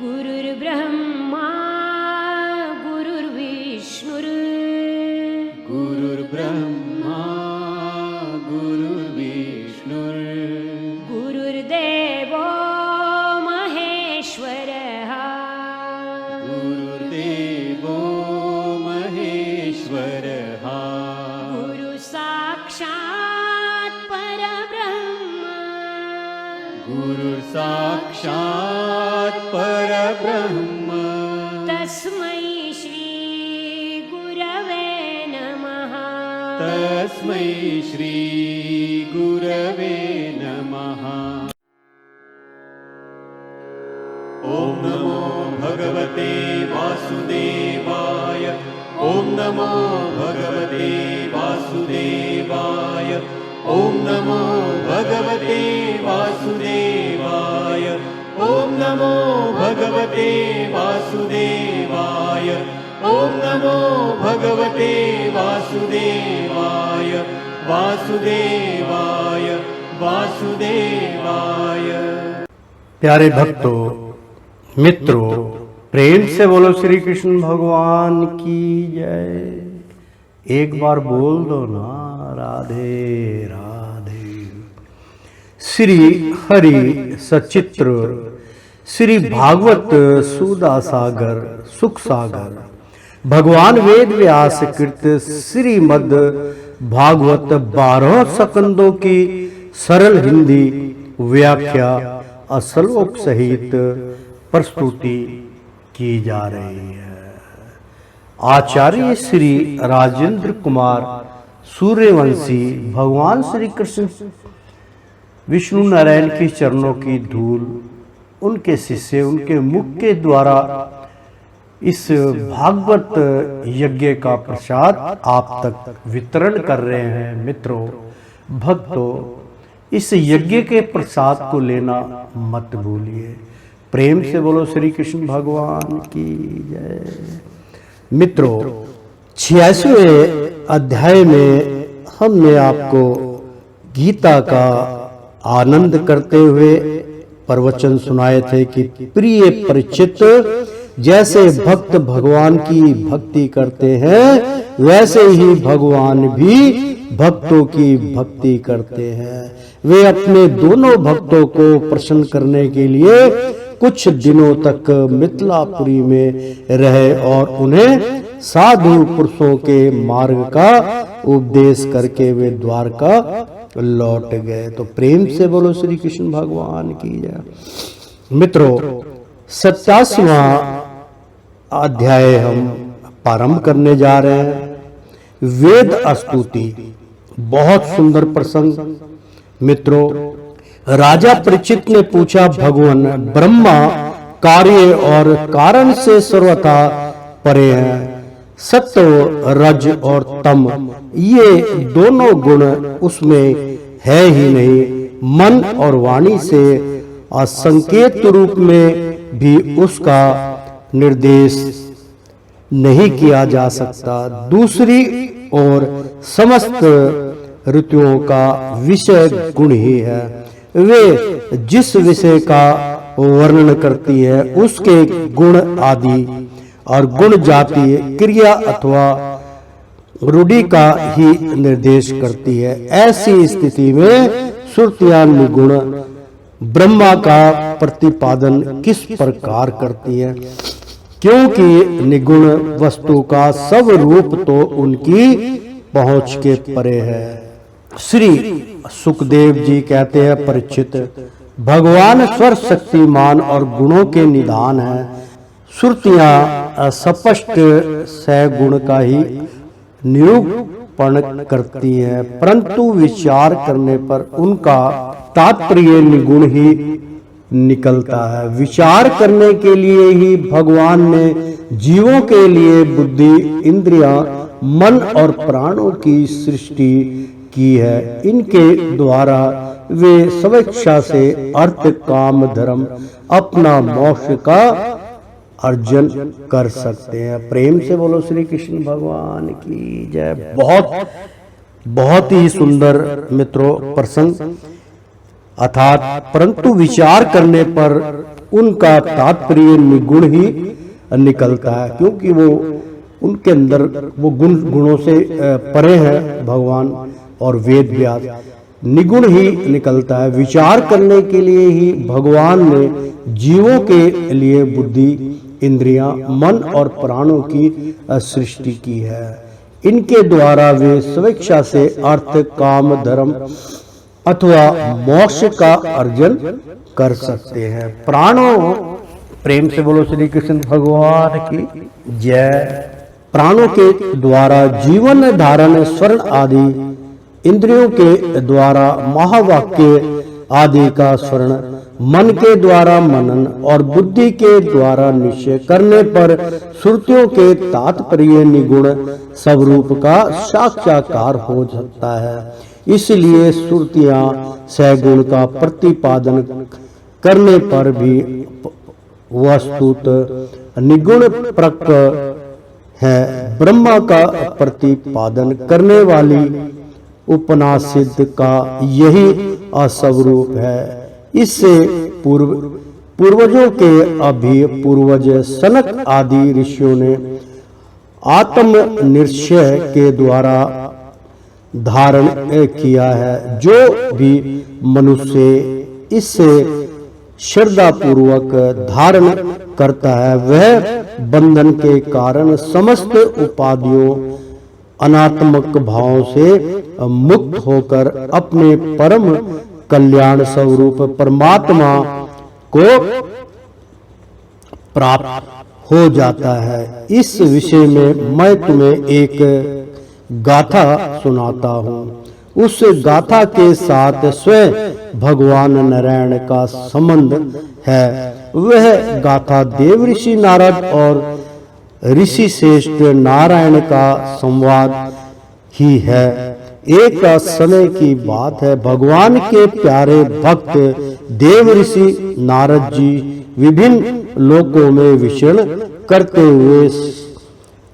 गुरुर्ब्रह्मा गुरुर्विष्णुर् गुरुर्ब्रह्मा गुरुर्विष्णुर् गुरुर्देवो महेश्वरः गुरुर्देवो महेश्वरः गुरुसाक्षात् परब्रह्म गुरुर्साक्षात् परब्रह्म तस्मै श्री गुरवे नमः तस्मै श्री गुरवे नमः। ॐ नमो भगवते वासुदेवाय ॐ नमो भगवते वासुदेवाय ॐ नमो भगवते वासुदेवाय ॐ नमो भगवते वासुदेवाय ॐ नमो भगवते वासुदेवाय वासुदेवाय वासुदेवाय। प्यारे भक्तों, मित्रों, प्रेम से बोलो श्री कृष्ण भगवान की जय। एक बार बोल दो ना, राधे राधे। श्री हरि सचित्र श्री भागवत सुधा सागर सुख सागर भगवान वेद व्यास कृत श्रीमद् भागवत 12 स्कंदों की सरल हिंदी व्याख्या श्लोक सहित प्रस्तुति की जा रही है। आचार्य श्री राजेंद्र कुमार सूर्यवंशी भगवान श्री कृष्ण विष्णु नारायण के चरणों की धूल उनके शिष्य उनके मुख के द्वारा इस भागवत यज्ञ का प्रसाद आप तक वितरण कर रहे हैं। मित्रों, भक्तों, इस यज्ञ के प्रसाद को लेना मत भूलिए। प्रेम से बोलो श्री कृष्ण भगवान की जय। मित्रों, 86वें अध्याय में हमने आपको गीता का आनंद करते हुए प्रवचन सुनाए थे कि प्रिय परिचित, जैसे भक्त भगवान की भक्ति करते हैं वैसे ही भगवान भी भक्तों की भक्ति करते हैं। वे अपने दोनों भक्तों को प्रसन्न करने के लिए कुछ दिनों तक मिथिलापुरी में रहे और उन्हें साधु पुरुषों के मार्ग का उपदेश करके वे द्वारका लौट गए। तो प्रेम से बोलो श्री कृष्ण भगवान की जय। मित्रों, 87वां अध्याय हम प्रारंभ करने जा रहे हैं। वेद स्तुति, बहुत सुंदर प्रसंग। मित्रों, राजा परीक्षित ने पूछा, भगवान ब्रह्मा कार्य और कारण से सर्वथा परे हैं। सत्व रज और तम ये दोनों गुण उसमें है ही नहीं। मन और वाणी से असंकेत रूप में भी उसका निर्देश नहीं किया जा सकता। दूसरी ओर समस्त ऋतुओं का विषय गुण ही है। वे जिस विषय का वर्णन करती है उसके गुण आदि और गुण जाति क्रिया अथवा रूढ़ि का ही निर्देश करती है। ऐसी स्थिति में श्रुतियां निगुण ब्रह्मा का प्रतिपादन किस प्रकार करती है, क्योंकि निगुण वस्तु का सब रूप तो उनकी पहुंच के परे है। श्री सुखदेव जी कहते हैं, परीक्षित, भगवान स्वर शक्तिमान और गुणों के निधान है। श्रुतियां स्पष्ट सगुण का ही निरूपण करती हैं, परंतु विचार करने पर उनका तात्पर्य निगुण ही निकलता है। विचार करने के लिए ही भगवान ने जीवों के लिए बुद्धि, इंद्रियां, मन और प्राणों की सृष्टि की है। इनके द्वारा वे स्वेच्छा से अर्थ, काम, धर्म, अपना मोक्ष का अर्जन कर सकते हैं। प्रेम से बोलो श्री कृष्ण भगवान की जय। बहुत ही सुंदर मित्रों प्रसंग। अर्थात परंतु विचार करने पर उनका तात्पर्य निगुण ही निकलता है, क्योंकि वो उनके अंदर वो गुणों से परे हैं भगवान और वेद व्यास। निगुण ही निकलता है। विचार करने के लिए ही भगवान ने जीवों के लिए बुद्धि, इंद्रियां, मन और प्राणों की सृष्टि की है। इनके द्वारा वे स्वेच्छा से अर्थ, काम, धर्म अथवा मोक्ष का अर्जन कर सकते हैं। प्राणों, प्रेम से बोलो श्री कृष्ण भगवान की जय। प्राणों के द्वारा जीवन धारण, स्वर्ण आदि, इंद्रियों के द्वारा महावाक्य आदि का स्वर्ण, मन के द्वारा मनन और बुद्धि के द्वारा निश्चय करने पर श्रुतियों के तात्पर्य निगुण स्वरूप का साक्षात्कार हो सकता है। इसलिए श्रुतियां सगुण का प्रतिपादन करने पर भी वस्तुत निगुण प्रक है। ब्रह्मा का प्रतिपादन करने वाली उपनिषद का यही अस्वरूप है। इससे पूर्वजों के अभी पूर्वज सनक आदि ऋषियों ने आत्म निश्चय के द्वारा धारण किया है। जो भी मनुष्य इससे श्रद्धा पूर्वक धारण करता है, वह बंधन के कारण समस्त उपाधियों अनात्मक भाव से मुक्त होकर अपने परम कल्याण स्वरूप परमात्मा को प्राप्त हो जाता है। इस विषय में मैं तुम्हें एक गाथा सुनाता हूँ। उस गाथा के साथ स्वयं भगवान नारायण का संबंध है। वह गाथा देव ऋषि नारद और ऋषि श्रेष्ठ नारायण का संवाद ही है। एक समय की बात है, भगवान के प्यारे भक्त देव ऋषि नारद जी विभिन्न लोकों में विचरण करते हुए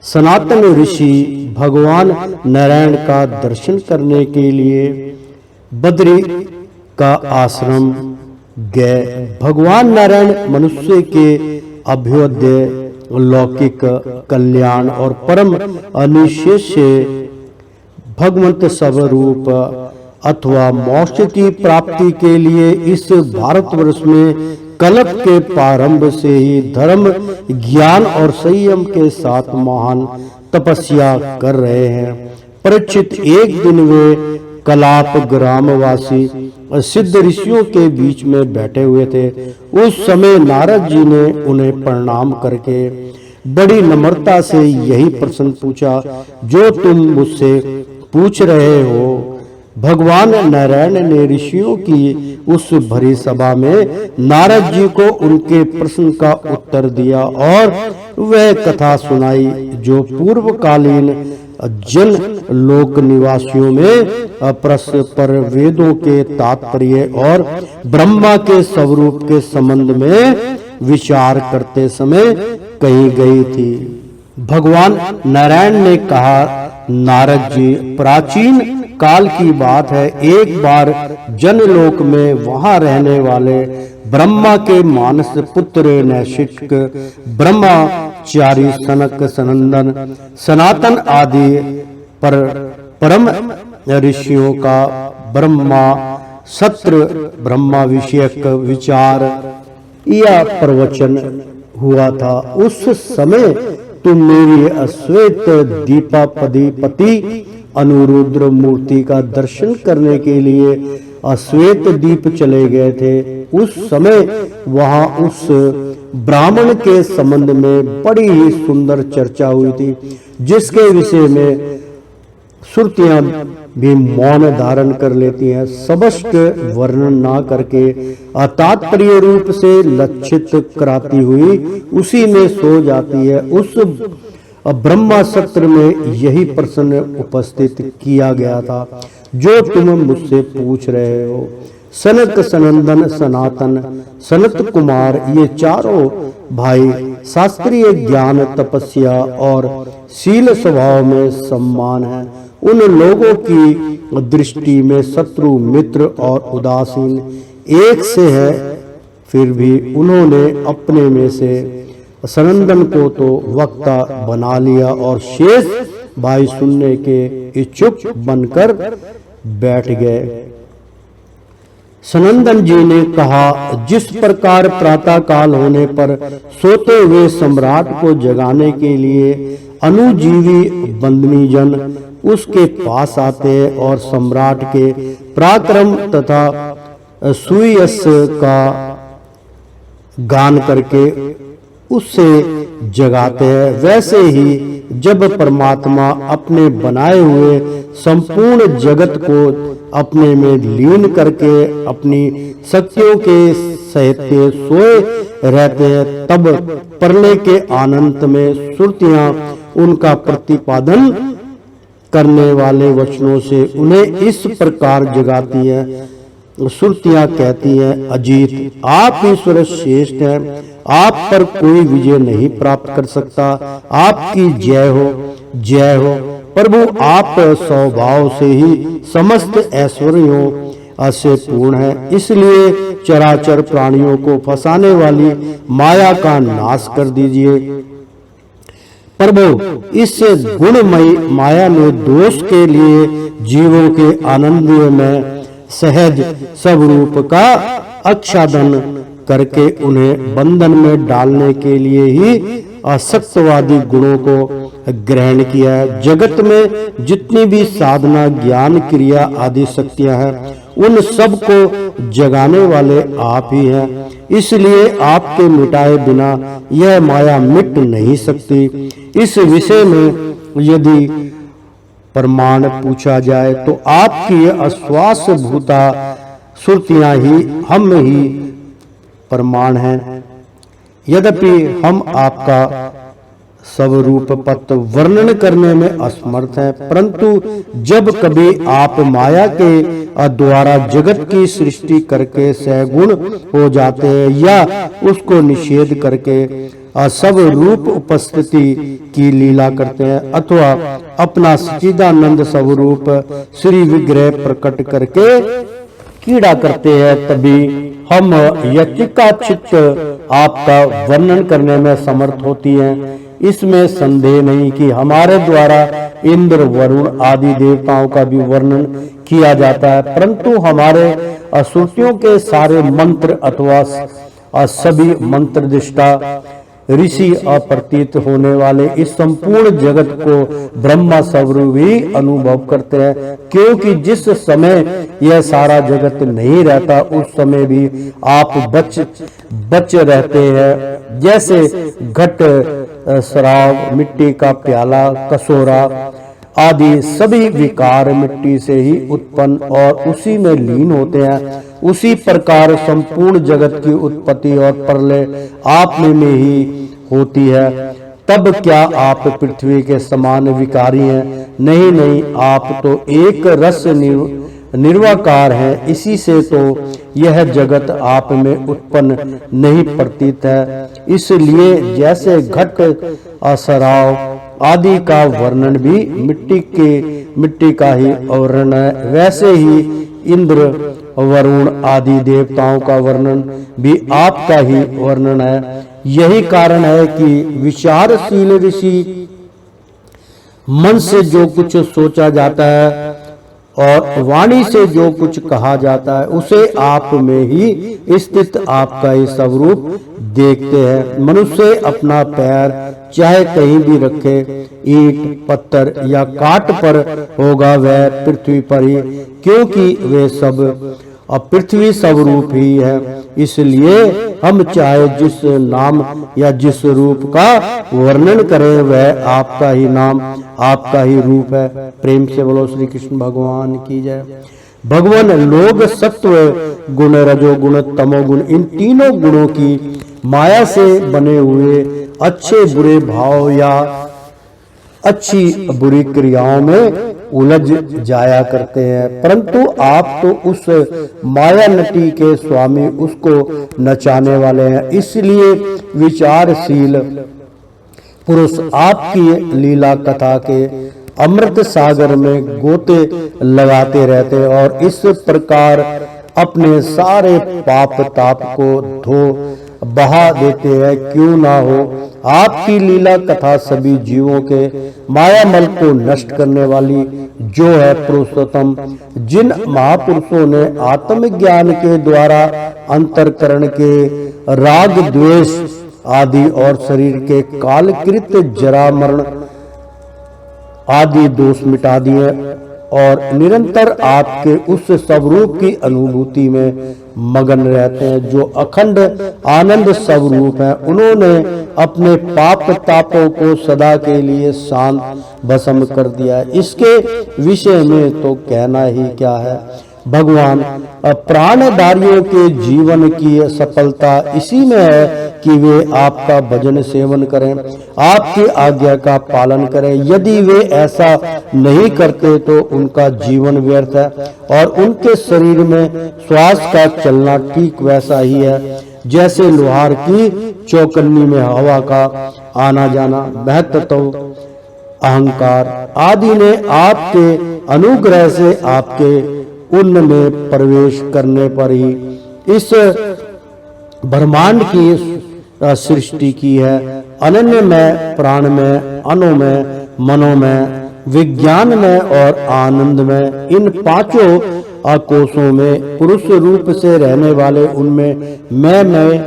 सनातन ऋषि भगवान नारायण का दर्शन करने के लिए बद्री का आश्रम गए। भगवान नारायण मनुष्य के अभ्युदय, लौकिक कल्याण और परम अनिशेष भगवंत स्वरूप अथवा मोक्ष की प्राप्ति के लिए इस भारतवर्ष में कल्प के प्रारंभ से ही धर्म, ज्ञान और संयम के साथ महान तपस्या कर रहे हैं। परीक्षित, एक दिन वे कलाप ग्रामवासी सिद्ध ऋषियों के बीच में बैठे हुए थे। उस समय नारद जी ने उन्हें प्रणाम करके बड़ी नम्रता से यही प्रश्न पूछा जो तुम मुझसे पूछ रहे हो। भगवान नारायण ने ऋषियों की उस भरी सभा में नारद जी को उनके प्रश्न का उत्तर दिया और वह कथा सुनाई जो पूर्वकालीन जन लोक निवासियों में परस्पर वेदों के तात्पर्य और ब्रह्मा के स्वरूप के संबंध में विचार करते समय कही गई थी। भगवान नारायण ने कहा, नारद जी, प्राचीन काल की बात है, एक बार जनलोक में वहां रहने वाले ब्रह्मा के मानस पुत्र नैशिक ब्रह्मचारी सनक, सनंदन, सनातन आदि परम ऋषियों का ब्रह्मा सत्र ब्रह्मा विषयक विचार या प्रवचन हुआ था। उस समय तुम मेरी अश्वेत दीपाधिपति अनुरुद्र मूर्ति का दर्शन करने के लिए अश्वेत दीप चले गए थे। उस समय वहां उस ब्राह्मण के संबंध में बड़ी ही सुंदर चर्चा हुई थी, जिसके विषय में श्रुतियां भी मौन धारण कर लेती हैं, स्पष्ट वर्णन ना करके तात्पर्य रूप से लक्षित कराती हुई उसी में सो जाती है। उस ब्रह्मा सत्र में यही प्रश्न उपस्थित किया गया था जो तुम मुझसे पूछ रहे हो। सनक, सनंदन, सनातन, सनत कुमार, ये चारों भाई शास्त्रीय ज्ञान, तपस्या और शील स्वभाव में सम्मान है। उन लोगों की दृष्टि में शत्रु, मित्र और उदासीन एक से है। फिर भी उन्होंने अपने में से सनंदन को तो वक्ता बना लिया और शेष भाई सुनने के इच्छुक बनकर बैठ गए। सनंदन जी ने कहा, जिस प्रकार प्रातः काल होने पर सोते हुए सम्राट को जगाने के लिए अनुजीवी बंदनी जन उसके पास आते हैं और सम्राट के पराक्रम तथा सुयश का गान करके उससे जगाते हैं, वैसे ही जब परमात्मा अपने बनाए हुए संपूर्ण जगत को अपने में लीन करके अपनी शक्तियों के सहित सोए रहते हैं, तब प्रलय के आनंद में सुरतियां उनका प्रतिपादन करने वाले वचनों से उन्हें इस प्रकार जगाती है। सुरतियां कहती हैं, अजीत आप ईश्वर श्रेष्ठ हैं, आप पर कोई विजय नहीं प्राप्त कर सकता, आपकी जय हो जय हो। प्रभु आप स्वभाव से ही समस्त ऐश्वर्यों से पूर्ण है, इसलिए चराचर प्राणियों को फंसाने वाली माया का नाश कर दीजिए। प्रभु इस गुणमयी माया में दोष के लिए जीवों के आनंद में सहज स्वरूप का आच्छादन करके उन्हें बंधन में डालने के लिए ही असक्तवादी गुणों को ग्रहण किया है। जगत में जितनी भी साधना ज्ञान क्रिया आदि शक्तियां हैं, उन सब को जगाने वाले आप ही हैं, इसलिए आपके मिटाए बिना यह माया मिट नहीं सकती। इस विषय में यदि प्रमाण पूछा जाए तो आपकी आश्वास भूता श्रुतियां ही हम ही प्रमाण हैं। यद्यपि हम आपका स्वरूप पद वर्णन करने में असमर्थ हैं, परंतु जब कभी आप माया के द्वारा जगत की सृष्टि करके सगुण हो जाते हैं या उसको निषेध करके सब रूप उपस्थिति की लीला करते हैं अथवा अपना सच्चिदानंद स्वरूप श्री विग्रह प्रकट करके कीड़ा करते हैं, तभी हम यतिका चित्त आपका वर्णन करने में समर्थ होती हैं। इसमें संदेह नहीं कि हमारे द्वारा इंद्र वरुण आदि देवताओं का भी वर्णन किया जाता है, परंतु हमारे श्रुतियों के सारे मंत्र अथवा सभी मंत्र दृष्टा ऋषि अप्रतीत होने वाले इस संपूर्ण जगत को ब्रह्मा स्वरूप ही अनुभव करते हैं, क्योंकि जिस समय यह सारा जगत नहीं रहता उस समय भी आप बच रहते हैं। जैसे घट शराब मिट्टी का प्याला कसोरा आदि सभी विकार मिट्टी से ही उत्पन्न और उसी में लीन होते हैं, उसी प्रकार संपूर्ण जगत की उत्पत्ति और प्रलय आप में ही होती है। तब क्या आप पृथ्वी के समान विकारी हैं? नहीं नहीं, आप तो एक रस निर्वाकार हैं, इसी से तो यह जगत आप में उत्पन्न नहीं प्रतीत है। इसलिए जैसे घट शराब आदि का वर्णन भी मिट्टी का ही वर्णन है, वैसे ही इंद्र वरुण आदि देवताओं का वर्णन भी आपका ही वर्णन है। यही कारण है कि विचारशील ऋषि मन से जो कुछ सोचा जाता है और वाणी से जो कुछ कहा जाता है उसे आप में ही स्थित आपका ही स्वरूप देखते हैं। मनुष्य अपना पैर चाहे कहीं भी रखे, ईंट पत्थर या काट पर होगा वह पृथ्वी पर ही, क्योंकि वे सब पृथ्वी स्वरूप ही है। इसलिए हम चाहे जिस नाम या जिस रूप का वर्णन करें वह आपका ही नाम आपका ही रूप है। प्रेम से बोलो श्री कृष्ण भगवान की जय। भगवान लोग सत्व गुण रजोगुण तमोगुण इन तीनों गुणों की माया से बने हुए अच्छे बुरे भाव या अच्छी बुरी क्रियाओं में उलझ जाया करते हैं, परंतु आप तो उस माया नटी के स्वामी, उसको नचाने वाले हैं। इसलिए विचारशील पुरुष आपकी लीला कथा के अमृत सागर में गोते लगाते रहते हैं और इस प्रकार अपने सारे पाप ताप को धो बहा देते हैं। क्यों ना हो आपकी लीला कथा सभी जीवों के मायामल को नष्ट करने वाली जो है पुरुषोत्तम, जिन महापुरुषों ने आत्मज्ञान के द्वारा अंतरकरण के राग द्वेष आदि और शरीर के कालकृत जरा मरण आदि दोष मिटा दिए और निरंतर आपके उस स्वरूप की अनुभूति में मगन रहते हैं जो अखंड आनंद स्वरूप है। उन्होंने अपने पाप तापों को सदा के लिए शांत भस्म कर दिया। इसके विषय में तो कहना ही क्या है। भगवान प्राणधारियों के जीवन की सफलता इसी में है कि वे आपका भजन सेवन करें, आपकी आज्ञा का पालन करें। यदि वे ऐसा नहीं करते तो उनका जीवन व्यर्थ है और उनके शरीर में श्वास का चलना ठीक वैसा ही है जैसे लोहार की चौकन्नी में हवा का आना जाना। महत्व अहंकार आदि ने आपके अनुग्रह से आपके उनमें प्रवेश करने पर ही इस ब्रह्मांड की सृष्टि की है। अनन्य में, प्राण में, अणु में, मनो में, विज्ञान में और आनंद में, इन पांचों आकोशों में पुरुष रूप से रहने वाले उनमें मैं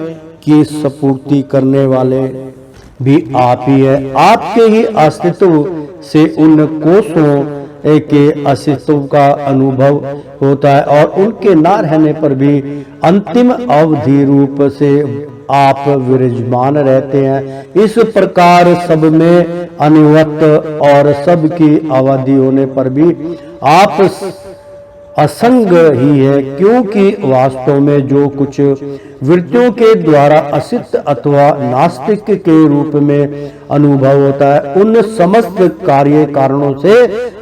की सपूर्ति करने वाले भी आप ही है। आपके ही अस्तित्व से उन कोशों के अस्तित्व का अनुभव होता है और उनके ना रहने पर भी अंतिम अवधि रूप से आप विराजमान रहते हैं। इस प्रकार सब में अनुवत और सबकी अवधि होने पर भी आप असंग ही है, क्योंकि वास्तव में जो कुछ वृत्तियों के द्वारा असित अथवा नास्तिक के रूप में अनुभव होता है उन समस्त कार्य कारणों से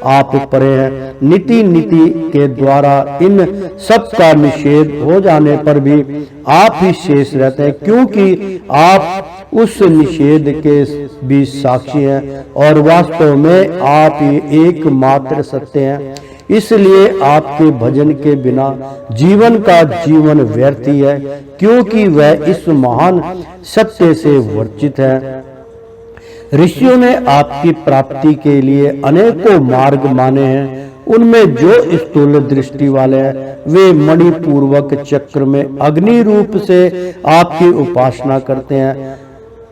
आप परे हैं। नीति के द्वारा इन सब का निषेध हो जाने पर भी आप ही शेष रहते हैं, क्योंकि आप उस निषेध के भी साक्षी हैं और वास्तव में आप ही एकमात्र सत्य हैं। इसलिए आपके भजन के बिना जीवन का जीवन व्यर्थ ही है, क्योंकि वह इस महान सत्य से वर्जित है। ऋषियों ने आपकी प्राप्ति के लिए अनेकों मार्ग माने हैं। उनमें जो स्थूल दृष्टि वाले हैं वे मणिपूर्वक चक्र में अग्नि रूप से आपकी उपासना करते हैं।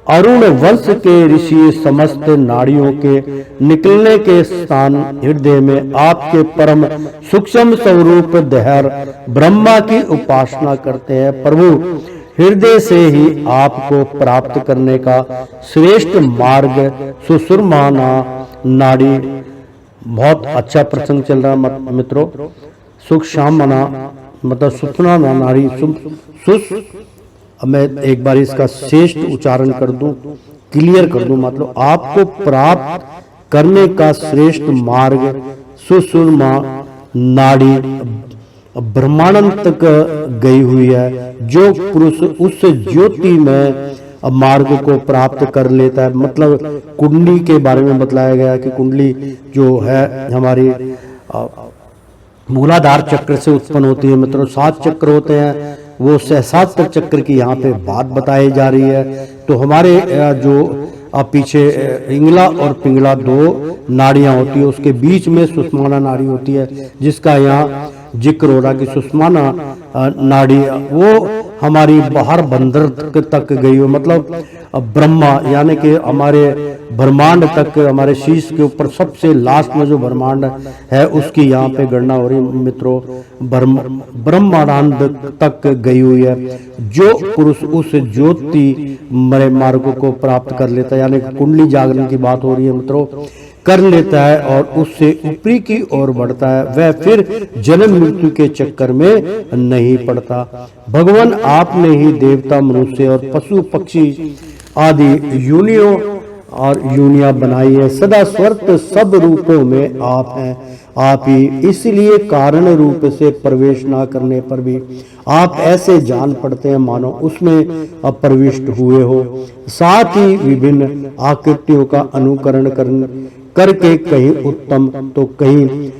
अरुण वंश के ऋषि समस्त नाड़ियों के निकलने के स्थान हृदय में आपके परम सूक्ष्म स्वरूप दहर ब्रह्मा की उपासना करते हैं। प्रभु हृदय से ही आपको प्राप्त करने का श्रेष्ठ मार्ग सुषुम्ना नाड़ी। बहुत अच्छा प्रसंग चल रहा है मित्रों। सुषुम्ना मतलब सुषुम्ना नाड़ी। अब मैं एक बार इसका श्रेष्ठ उच्चारण कर दूं, क्लियर कर दूं, मतलब आपको प्राप्त करने का श्रेष्ठ मार्ग सुषुम्ना नाड़ी ब्रह्मांड तक गई हुई है। जो पुरुष उस ज्योति में मार्ग को प्राप्त कर लेता है, मतलब कुंडली के बारे में बतलाया गया कि कुंडली जो है हमारी मूलाधार चक्र से उत्पन्न होती है। मतलब 7 चक्र होते हैं, वो सहस्त्र चक्र की यहाँ पे बात बताई जा रही है। तो हमारे जो पीछे इंगला और पिंगला 2 नाड़ियां होती है, उसके बीच में सुषुम्ना नाड़ी होती है, जिसका यहाँ जिक्र हो रहा कि सुषुम्ना नाड़ी वो हमारी बाहर बंदर तक गई हो, मतलब ब्रह्मा यानी कि हमारे ब्रह्मांड तक, हमारे शीश के ऊपर सबसे लास्ट में जो ब्रह्मांड है उसकी यहाँ पे गणना हो रही मित्रों। ब्रह्मांड तक गई हुई है। जो पुरुष उस ज्योति मरे मार्ग को प्राप्त कर लेता है, यानी कुंडली जागरण की बात हो रही है मित्रों, कर लेता है और उससे ऊपरी की ओर बढ़ता है, वह फिर जन्म मृत्यु के चक्कर में नहीं पड़ता। भगवान आपने ही देवता, मनुष्य और पशु पक्षी आदि यूनियों और यूनिया बनाई है। सदा स्वर्त सब रूपों में आप हैं, आप ही। इसलिए कारण रूप से प्रवेश ना करने पर भी आप ऐसे जान पड़ते हैं मानो उसमें प्रविष्ट हुए हो। साथ ही विभिन्न आकृतियों का अनुकरण करके कहीं उत्तम तो कहीं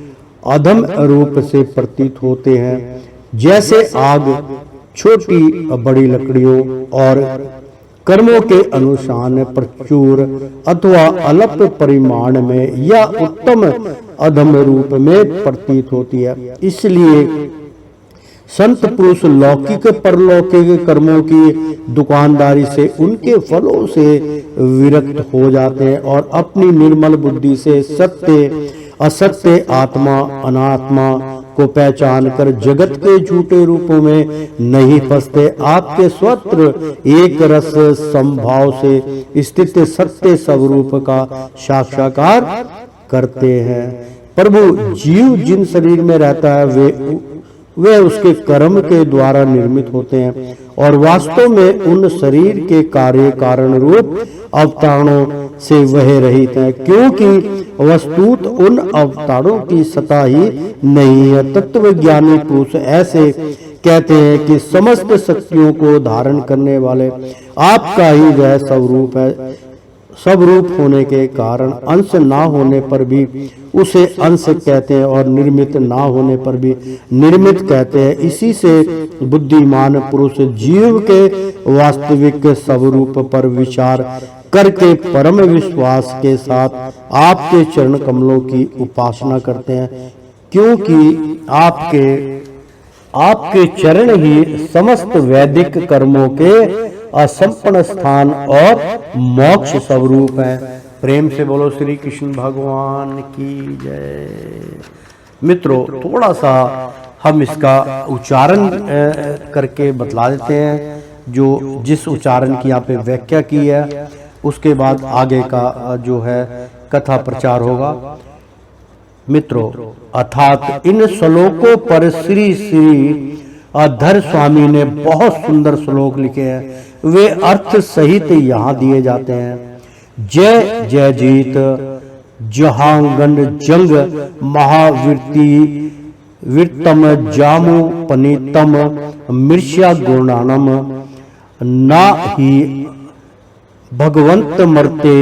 अधम रूप से प्रतीत होते हैं। जैसे आग छोटी बड़ी लकड़ियों और कर्मों के अनुसार प्रचुर अथवा अल्प परिमाण में या उत्तम अधम रूप में प्रतीत होती है। इसलिए संत पुरुष लौकिक परलौकिक कर्मों की दुकानदारी से उनके फलों से विरक्त हो जाते हैं और अपनी निर्मल बुद्धि से सत्य असत्य आत्मा अनात्मा को पहचान कर जगत के झूठे रूपों में नहीं फंसते। आपके स्वत्र एक रस संभाव से स्थित सत्य स्वरूप का साक्षात्कार करते हैं। प्रभु जीव जिन शरीर में रहता है वे उसके कर्म के द्वारा निर्मित होते हैं और वास्तव में उन शरीर के कार्य कारण रूप अवतारणों से वह रहित है, क्योंकि वस्तुत उन अवतारों की सत्ता ही नहीं है। तत्वज्ञानी पुरुष ऐसे कहते हैं कि समस्त शक्तियों को धारण करने वाले आपका ही वह स्वरूप है। स्वरूप होने के कारण अंश ना होने पर भी उसे अंश कहते हैं और निर्मित ना होने पर भी निर्मित कहते हैं। इसी से बुद्धिमान पुरुष जीव के वास्तविक स्वरूप पर विचार करके परम विश्वास के साथ आपके चरण कमलों की उपासना करते हैं, क्योंकि आपके चरण ही समस्त वैदिक कर्मों के असंपन्न स्थान और मोक्ष स्वरूप है। प्रेम से बोलो श्री कृष्ण भगवान की जय। मित्रों, थोड़ा सा हम इसका उच्चारण करके बतला देते हैं। जो जिस उच्चारण की यहाँ पे व्याख्या की है उसके बाद आगे का जो है कथा प्रचार होगा। मित्रों, अर्थात इन श्लोकों पर श्री श्री अधर स्वामी ने बहुत सुंदर श्लोक लिखे हैं। वे अर्थ सहित यहाँ दिए जाते हैं। जय जय जीत जहांगन जंग महावीरती वीरतम जामु पनीतम मिर्ष्या गुणानम ना ही भगवंत मरते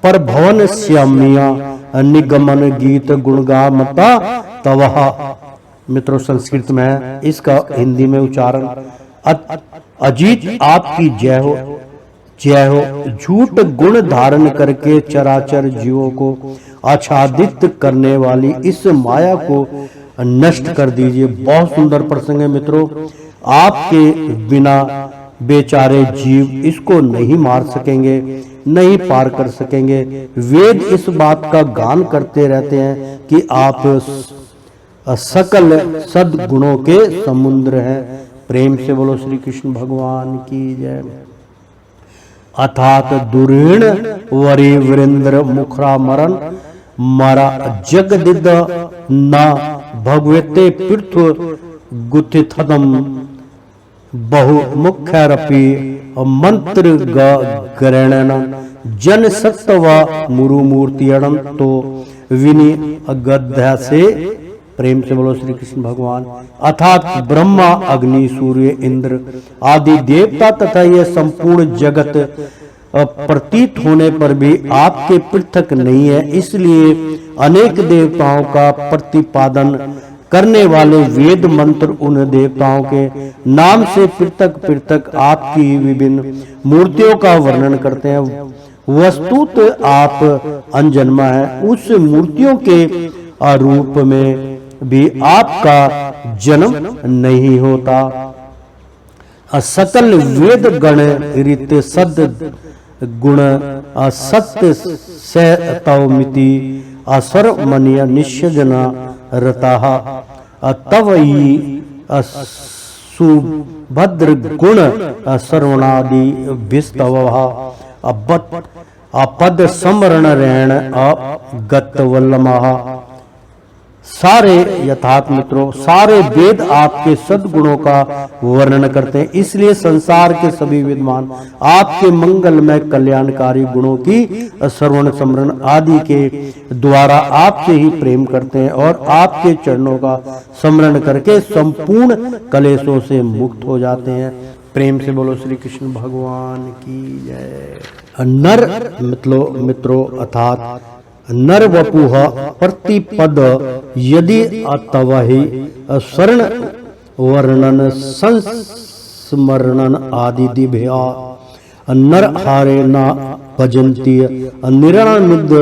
पर भवन श्यामिया निगमन गीत गुणगामता तवहा। मित्रों, संस्कृत में इसका हिंदी में उच्चारण अजीत आपकी जय हो, जय हो। झूठ गुण धारण करके चराचर जीवों को आच्छादित करने वाली इस माया को नष्ट कर दीजिए। बहुत सुंदर प्रसंग है मित्रों। आपके बिना बेचारे जीव इसको नहीं मार सकेंगे, नहीं पार कर सकेंगे। वेद इस बात का गान करते रहते हैं कि आप सकल सद्गुणों के समुद्र हैं। प्रेम से बोलो श्री कृष्ण भगवान की जय। अर्थात दुरीण वरी वीरेंद्र मुखरा मरण मारा जगदिद न भगवते पृथ्व गुथिथदम बहु मुख्यरपि मंत्र ग्रहण जन सत्व मुरुमूर्तियणम तो विनि अगध्या से। प्रेम से बोलो श्री कृष्ण भगवान। अर्थात ब्रह्मा अग्नि सूर्य इंद्र आदि देवता तथा यह संपूर्ण जगत प्रतीत होने पर भी आपके पृथक नहीं है। इसलिए अनेक देवताओं का प्रतिपादन करने वाले वेद मंत्र उन देवताओं के नाम से पृथक पृथक आपकी विभिन्न मूर्तियों का वर्णन करते हैं। वस्तुत आप अनजन्मा है। उस मूर्तियों के रूप में भी आपका जन्म नहीं होता। सकल वेद गण रीत सद गुण सत्य सतौमिति असर्वमनीय निश्चजना रताः तवई सुभद्र गुण सर्वणादि विस्तवः अपद स्मरण रेण अगतवल्लमः। सारे यथार्थ मित्रों, सारे वेद आपके सद्गुणों का वर्णन करते हैं। इसलिए संसार के सभी विद्वान आपके मंगलमय कल्याणकारी गुणों की श्रवण स्मरण आदि के द्वारा आपसे ही प्रेम करते हैं और आपके चरणों का स्मरण करके संपूर्ण कलेशों से मुक्त हो जाते हैं। प्रेम से बोलो श्री कृष्ण भगवान की जय। नर मित्रों अर्थात नर वपुह प्रतिपद यदि तवहि शरण वर्णन संस्मरणन आदि दिभ्या नर हारे न भजन्ति निरानिद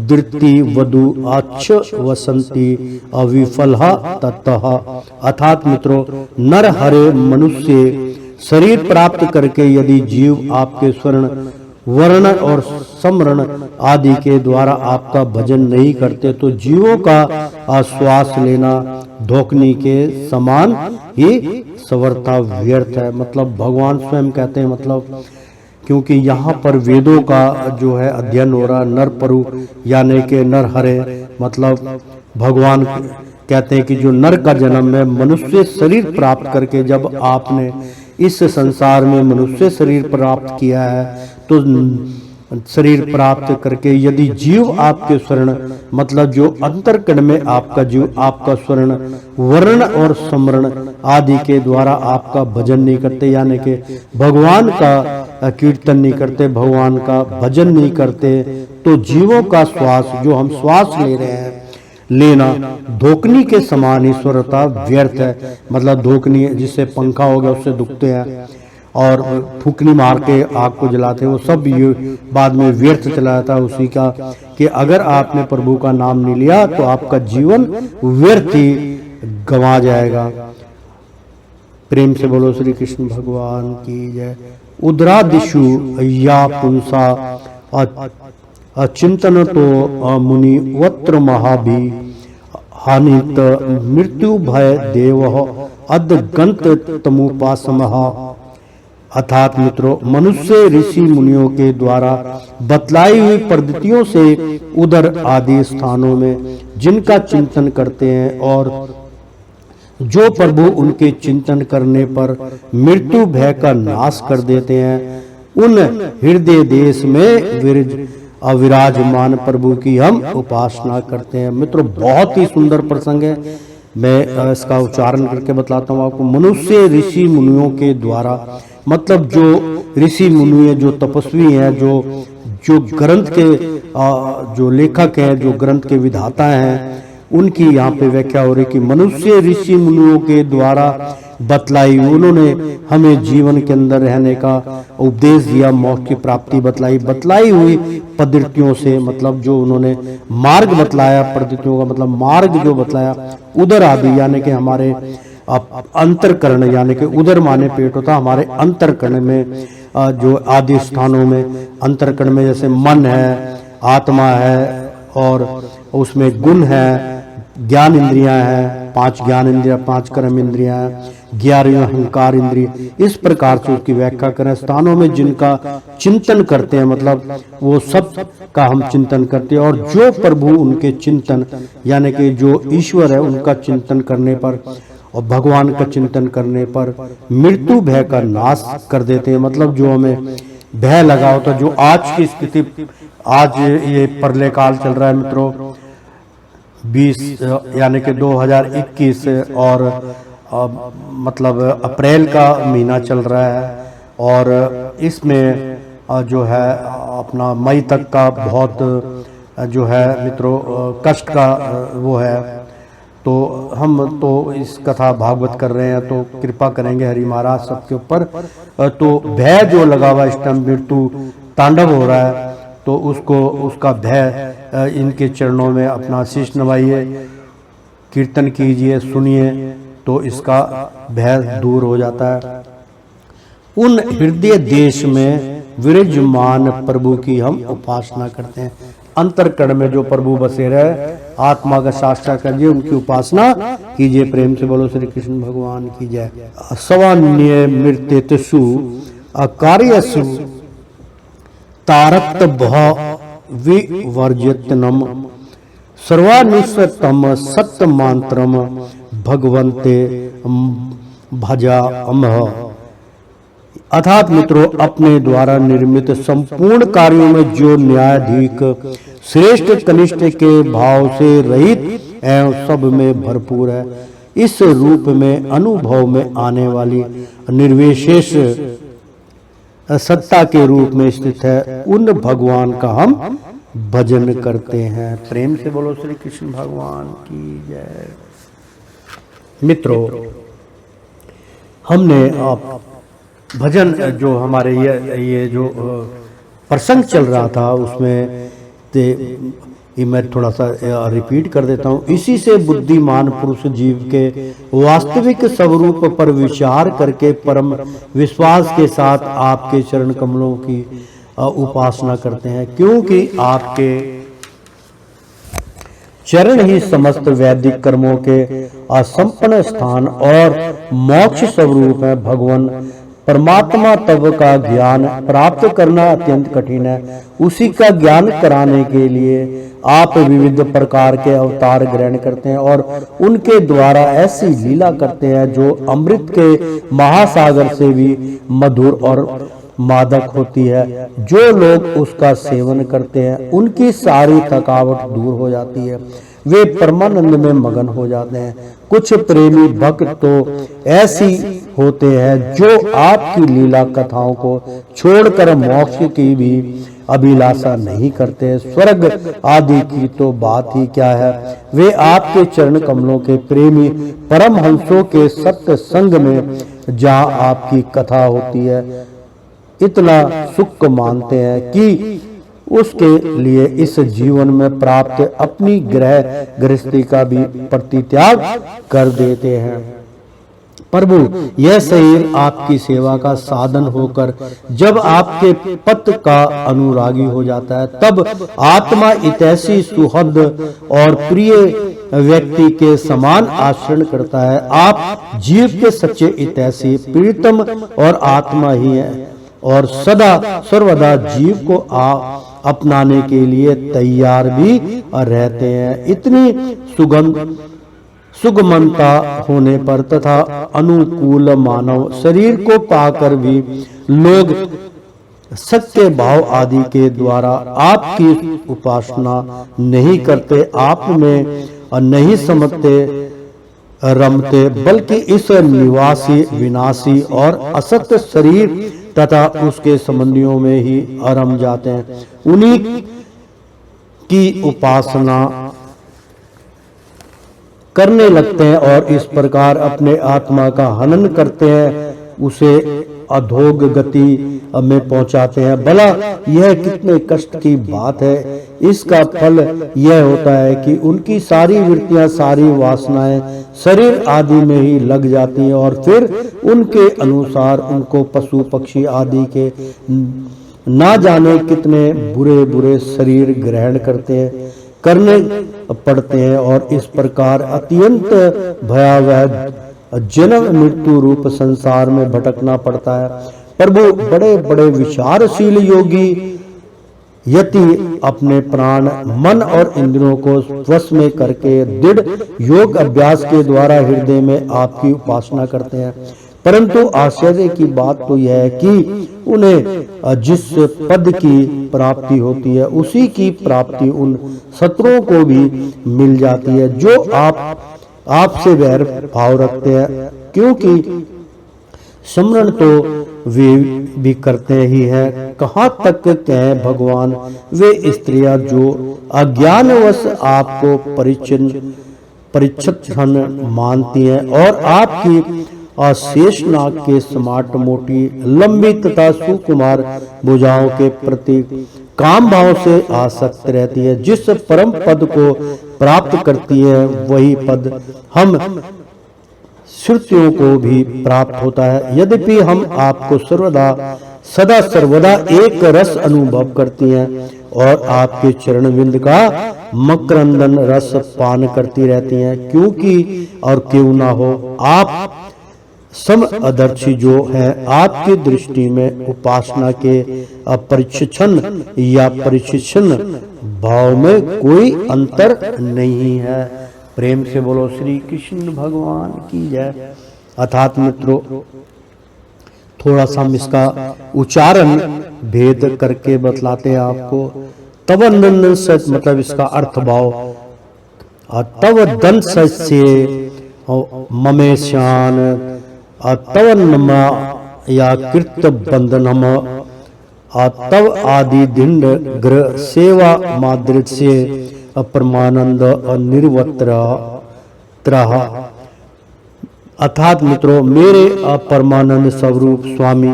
दृति वधु आच्छ वसंती अविफलहा ततः। अर्थात मित्रों, नर हरे मनुष्य शरीर प्राप्त करके यदि जीव आपके स्वर्ण वर्ण और समरण आदि के द्वारा आपका भजन नहीं करते तो जीवों का श्वास लेना धोखनी के समान ही सवर्ता व्यर्थ है। मतलब भगवान स्वयं कहते हैं, मतलब क्योंकि यहाँ पर वेदों का जो है अध्ययन हो रहा, नर परु यानी के नर हरे, मतलब भगवान कहते हैं कि जो नर का जन्म है मनुष्य शरीर प्राप्त करके जब आपने इस संसार में मनुष्य शरीर प्राप्त किया है तो शरीर प्राप्त करके यदि जीव आपके स्वर्ण मतलब जो अंतरकण में आपका जीव आपका स्वर्ण वर्ण और समरण आदि के द्वारा आपका भजन नहीं करते, यानी कि भगवान का कीर्तन नहीं करते, भगवान का भजन नहीं करते, तो जीवों का श्वास जो हम श्वास ले रहे हैं लेना धोकनी के समान ईश्वरता व्यर्थ है। मतलब धोकनी जिससे पंखा हो गया उससे दुखते हैं और फूकनी मार के आग को जलाते हैं, वो सब ये बाद में व्यर्थ चला जाता है उसी का, कि अगर आपने प्रभु का नाम नहीं लिया तो आपका जीवन व्यर्थ ही गंवा जाएगा। प्रेम से बोलो श्री कृष्ण भगवान की जय। उदरादिशु या पुंसा अचिंतन तो मुनि वत्र महाभि हानित मृत्यु भय देव अदगंत तमुपासमः। अर्थात मित्रों, मनुष्य ऋषि मुनियों के द्वारा बतलाई हुई पद्धतियों से उदर आदि स्थानों में जिनका चिंतन करते हैं और जो प्रभु उनके चिंतन करने पर मृत्यु भय का नाश कर देते हैं, उन हृदय देश में अविराजमान प्रभु की हम उपासना करते हैं। मित्रों, बहुत ही सुंदर प्रसंग है, मैं इसका उच्चारण करके बतलाता हूँ आपको। मनुष्य ऋषि मुनियों के द्वारा मतलब जो ऋषि मुनि जो तपस्वी हैं, जो ग्रंथ के जो लेखक हैं, जो ग्रंथ के विधाता हैं, उनकी यहाँ पे व्याख्या हो रही कि मनुष्य ऋषि मुनियों के द्वारा बतलाई, उन्होंने हमें जीवन के अंदर रहने का उपदेश दिया, मोक्ष की प्राप्ति बतलाई हुई पद्धतियों से, मतलब जो उन्होंने मार्ग बतलाया, पद्धतियों का मतलब मार्ग जो बतलाया, उदर आदि यानी कि हमारे अंतरकरण यानी कि उदर माने पेट होता, हमारे अंतरकरण में जो आदि स्थानों में अंतरकरण में जैसे मन है, आत्मा है और उसमें गुण है, ज्ञान इंद्रियां हैं, 5 ज्ञान इंद्रियां, 5 कर्म इंद्रियां हैं, 11 अहंकार इंद्रिय, इस प्रकार से उसकी व्याख्या करें। स्थानों में जिनका चिंतन करते हैं मतलब वो सब का हम चिंतन करते हैं, और जो प्रभु उनके चिंतन यानी कि जो ईश्वर है उनका चिंतन करने पर और भगवान का चिंतन करने पर मृत्यु भय का नाश कर देते हैं। मतलब जो हमें भय लगा होता, जो आज की स्थिति, आज ये प्रलय काल चल रहा है मित्रों, 20 यानी कि 2021 और मतलब अप्रैल का महीना चल रहा है, और इसमें जो है अपना मई तक का बहुत जो है मित्रों कष्ट का वो है। तो हम तो इस कथा भागवत कर रहे हैं तो कृपा करेंगे हरि महाराज सबके ऊपर। तो भय जो लगा हुआ इस टाइम मृत्यु तांडव हो रहा है, तो उसका भय इनके चरणों में अपना शीश नवाइए, कीर्तन कीजिए, सुनिए, तो इसका भय दूर हो जाता है। उन हृदय देश में विराजमान प्रभु की हम उपासना करते हैं। अंतरकरण में जो प्रभु बसे रहे, आत्मा का साक्षात्कार करिए, उनकी उपासना कीजिए। प्रेम से बोलो श्री कृष्ण भगवान की जय। सवान्य मृत्यु अकार्यसु तारक्त विवर्जितनम सर्वानुसतम सत्य मंत्रम भगवंते भजा अमह। अर्थात मित्रों, अपने द्वारा निर्मित संपूर्ण कार्यों में जो न्यायाधीक श्रेष्ठ कनिष्ठ के भाव से रहित एवं सब में भरपूर है, इस रूप में अनुभव में आने वाली निर्विशेष सत्ता के रूप में स्थित है, उन भगवान का हम भजन करते हैं। प्रेम से बोलो श्री कृष्ण भगवान की जय। मित्रों, हमने आप भजन जो हमारे ये जो प्रसंग चल रहा था उसमें ये मैं थोड़ा सा रिपीट कर देता हूँ। इसी से बुद्धिमान पुरुष जीव के वास्तविक स्वरूप पर विचार करके परम विश्वास के साथ आपके चरण कमलों की उपासना करते हैं, क्योंकि आपके चरण ही समस्त वैदिक कर्मों के असंपन्न स्थान और मोक्ष स्वरूप है। भगवान परमात्मा तत्व का ज्ञान प्राप्त करना अत्यंत कठिन है। उसी का ज्ञान कराने के लिए आप विविध प्रकार के अवतार ग्रहण करते हैं और उनके द्वारा ऐसी लीला करते हैं जो अमृत के महासागर से भी मधुर और मादक होती है। जो लोग उसका सेवन करते हैं उनकी सारी थकावट दूर हो जाती है, वे परमानंद में मगन हो जाते हैं। कुछ प्रेमी भक्त तो ऐसी होते हैं जो आपकी लीला कथाओं को छोड़कर मोक्ष की भी अभिलाषा नहीं करते। स्वर्ग आदि की तो बात ही क्या है, वे आपके चरण कमलों के प्रेमी परमहंसों के सत्य संग में जहाँ आपकी कथा होती है इतना सुख मानते हैं कि उसके लिए इस जीवन में प्राप्त अपनी गृहस्थी का भी परित्याग कर देते हैं। प्रभु, यह शरीर आपकी सेवा का साधन होकर जब आपके पद का अनुरागी हो जाता है, तब आत्मा इतैसी सुहृद और प्रिय व्यक्ति के समान आचरण करता है। आप जीव के सच्चे इतैसी प्रीतम और आत्मा ही है और सदा सर्वदा जीव को अपनाने के लिए तैयार भी रहते हैं। इतनी सुगमता होने पर तथा अनुकूल मानव शरीर को पाकर भी लोग सत्य भाव आदि के द्वारा आपकी उपासना नहीं करते, आप में नहीं समझते रमते, बल्कि इस निवासी विनाशी और असत्य शरीर तथा उसके संबंधियों में ही रम जाते हैं। उन्हीं की उपासना करने लगते हैं और इस प्रकार अपने आत्मा का हनन करते हैं, उसे अधोग गति में पहुंचाते हैं। भला यह कितने कष्ट की बात है। इसका फल यह होता है कि उनकी सारी वृत्तियां, सारी वासनाएं शरीर आदि में ही लग जाती हैं और फिर उनके अनुसार उनको पशु पक्षी आदि के ना जाने कितने बुरे बुरे शरीर ग्रहण करने पड़ते हैं और इस प्रकार अत्यंत भयावह जन्म मृत्यु रूप संसार में भटकना पड़ता है। प्रभु, बड़े बड़े विचारशील योगी यति अपने प्राण, मन और इंद्रियों को वश में करके दृढ़ योग अभ्यास के द्वारा हृदय में आपकी उपासना करते हैं, परंतु आश्चर्य की बात तो यह है कि उन्हें जिस पद की प्राप्ति होती है उसी की प्राप्ति उन शत्रुओं को भी मिल जाती है जो आपसे वैर भाव रखते हैं, क्योंकि स्मरण तो वे भी करते ही हैं। कहाँ तक कहें भगवान, वे स्त्रियां जो अज्ञानवश आपको परिच्छन मानती हैं और आपकी शेषनाग के समाट मोटी लंबी तथा सुकुमार भुजाओं के प्रति काम भाव से आसक्त रहती है। जिस परम पद को प्राप्त करती है वही पद हम श्रुतियों को भी प्राप्त होता है। यद्यपि हम आपको सदा सर्वदा एक रस अनुभव करती हैं और आपके चरण बिंद का मकरंदन रस पान करती रहती हैं, क्योंकि और क्यों ना हो आप समदर्शी जो है, आपकी दृष्टि में उपासना के परिच्छन या परिच्छन भाव में कोई अंतर नहीं है। प्रेम से बोलो श्री कृष्ण भगवान की जय। अर्थात मित्रों, थोड़ा सा हम इसका उच्चारण भेद करके बतलाते हैं आपको। तवनन सच मतलब इसका अर्थ भाव, तव दन से ममेशान तवनमा या कृत बंधनम तव आदि दिंड ग्रह सेवा मादृश्य परमानंद निर्वत्र अर्थात मित्रों मेरे परमानंद स्वरूप स्वामी